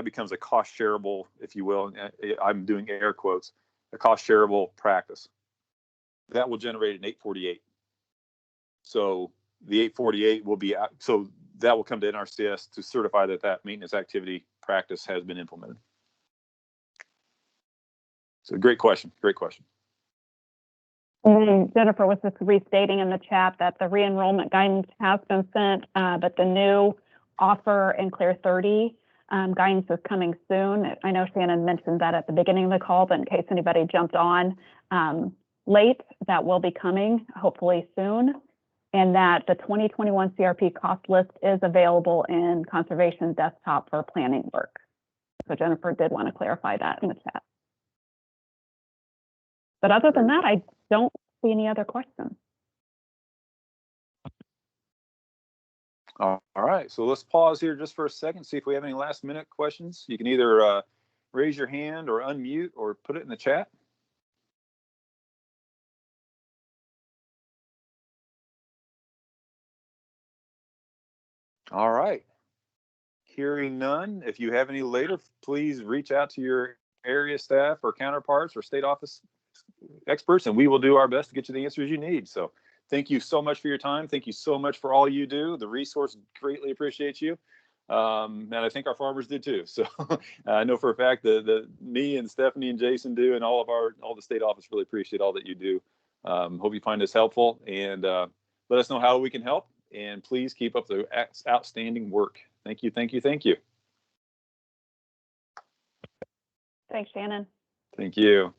becomes a cost shareable, if you will. I'm doing air quotes, a cost shareable practice that will generate an 848. So the 848 will be so that will come to NRCS to certify that maintenance activity practice has been implemented. So great question. Great question. And then Jennifer was just restating in the chat that the re-enrollment guidance has been sent, but the new offer and Clear 30 guidance is coming soon. I know Shannon mentioned that at the beginning of the call, but in case anybody jumped on late, that will be coming hopefully soon. And that the 2021 CRP cost list is available in Conservation Desktop for planning work. So Jennifer did want to clarify that in the chat. But other than that, I don't see any other questions. All right, so let's pause here just for a second, see if we have any last minute questions. You can either raise your hand or unmute or put it in the chat. All right, hearing none. If you have any later, please reach out to your area staff or counterparts or state office experts, and we will do our best to get you the answers you need. So thank you so much for your time. Thank you so much for all you do. The resource greatly appreciates you. And I think our farmers did too. So I know for a fact that me and Stephanie and Jason do, and all the state office really appreciate all that you do. Hope you find this helpful, and let us know how we can help. And please keep up the outstanding work. Thank you, thank you, thank you. Thanks, Shannon. Thank you.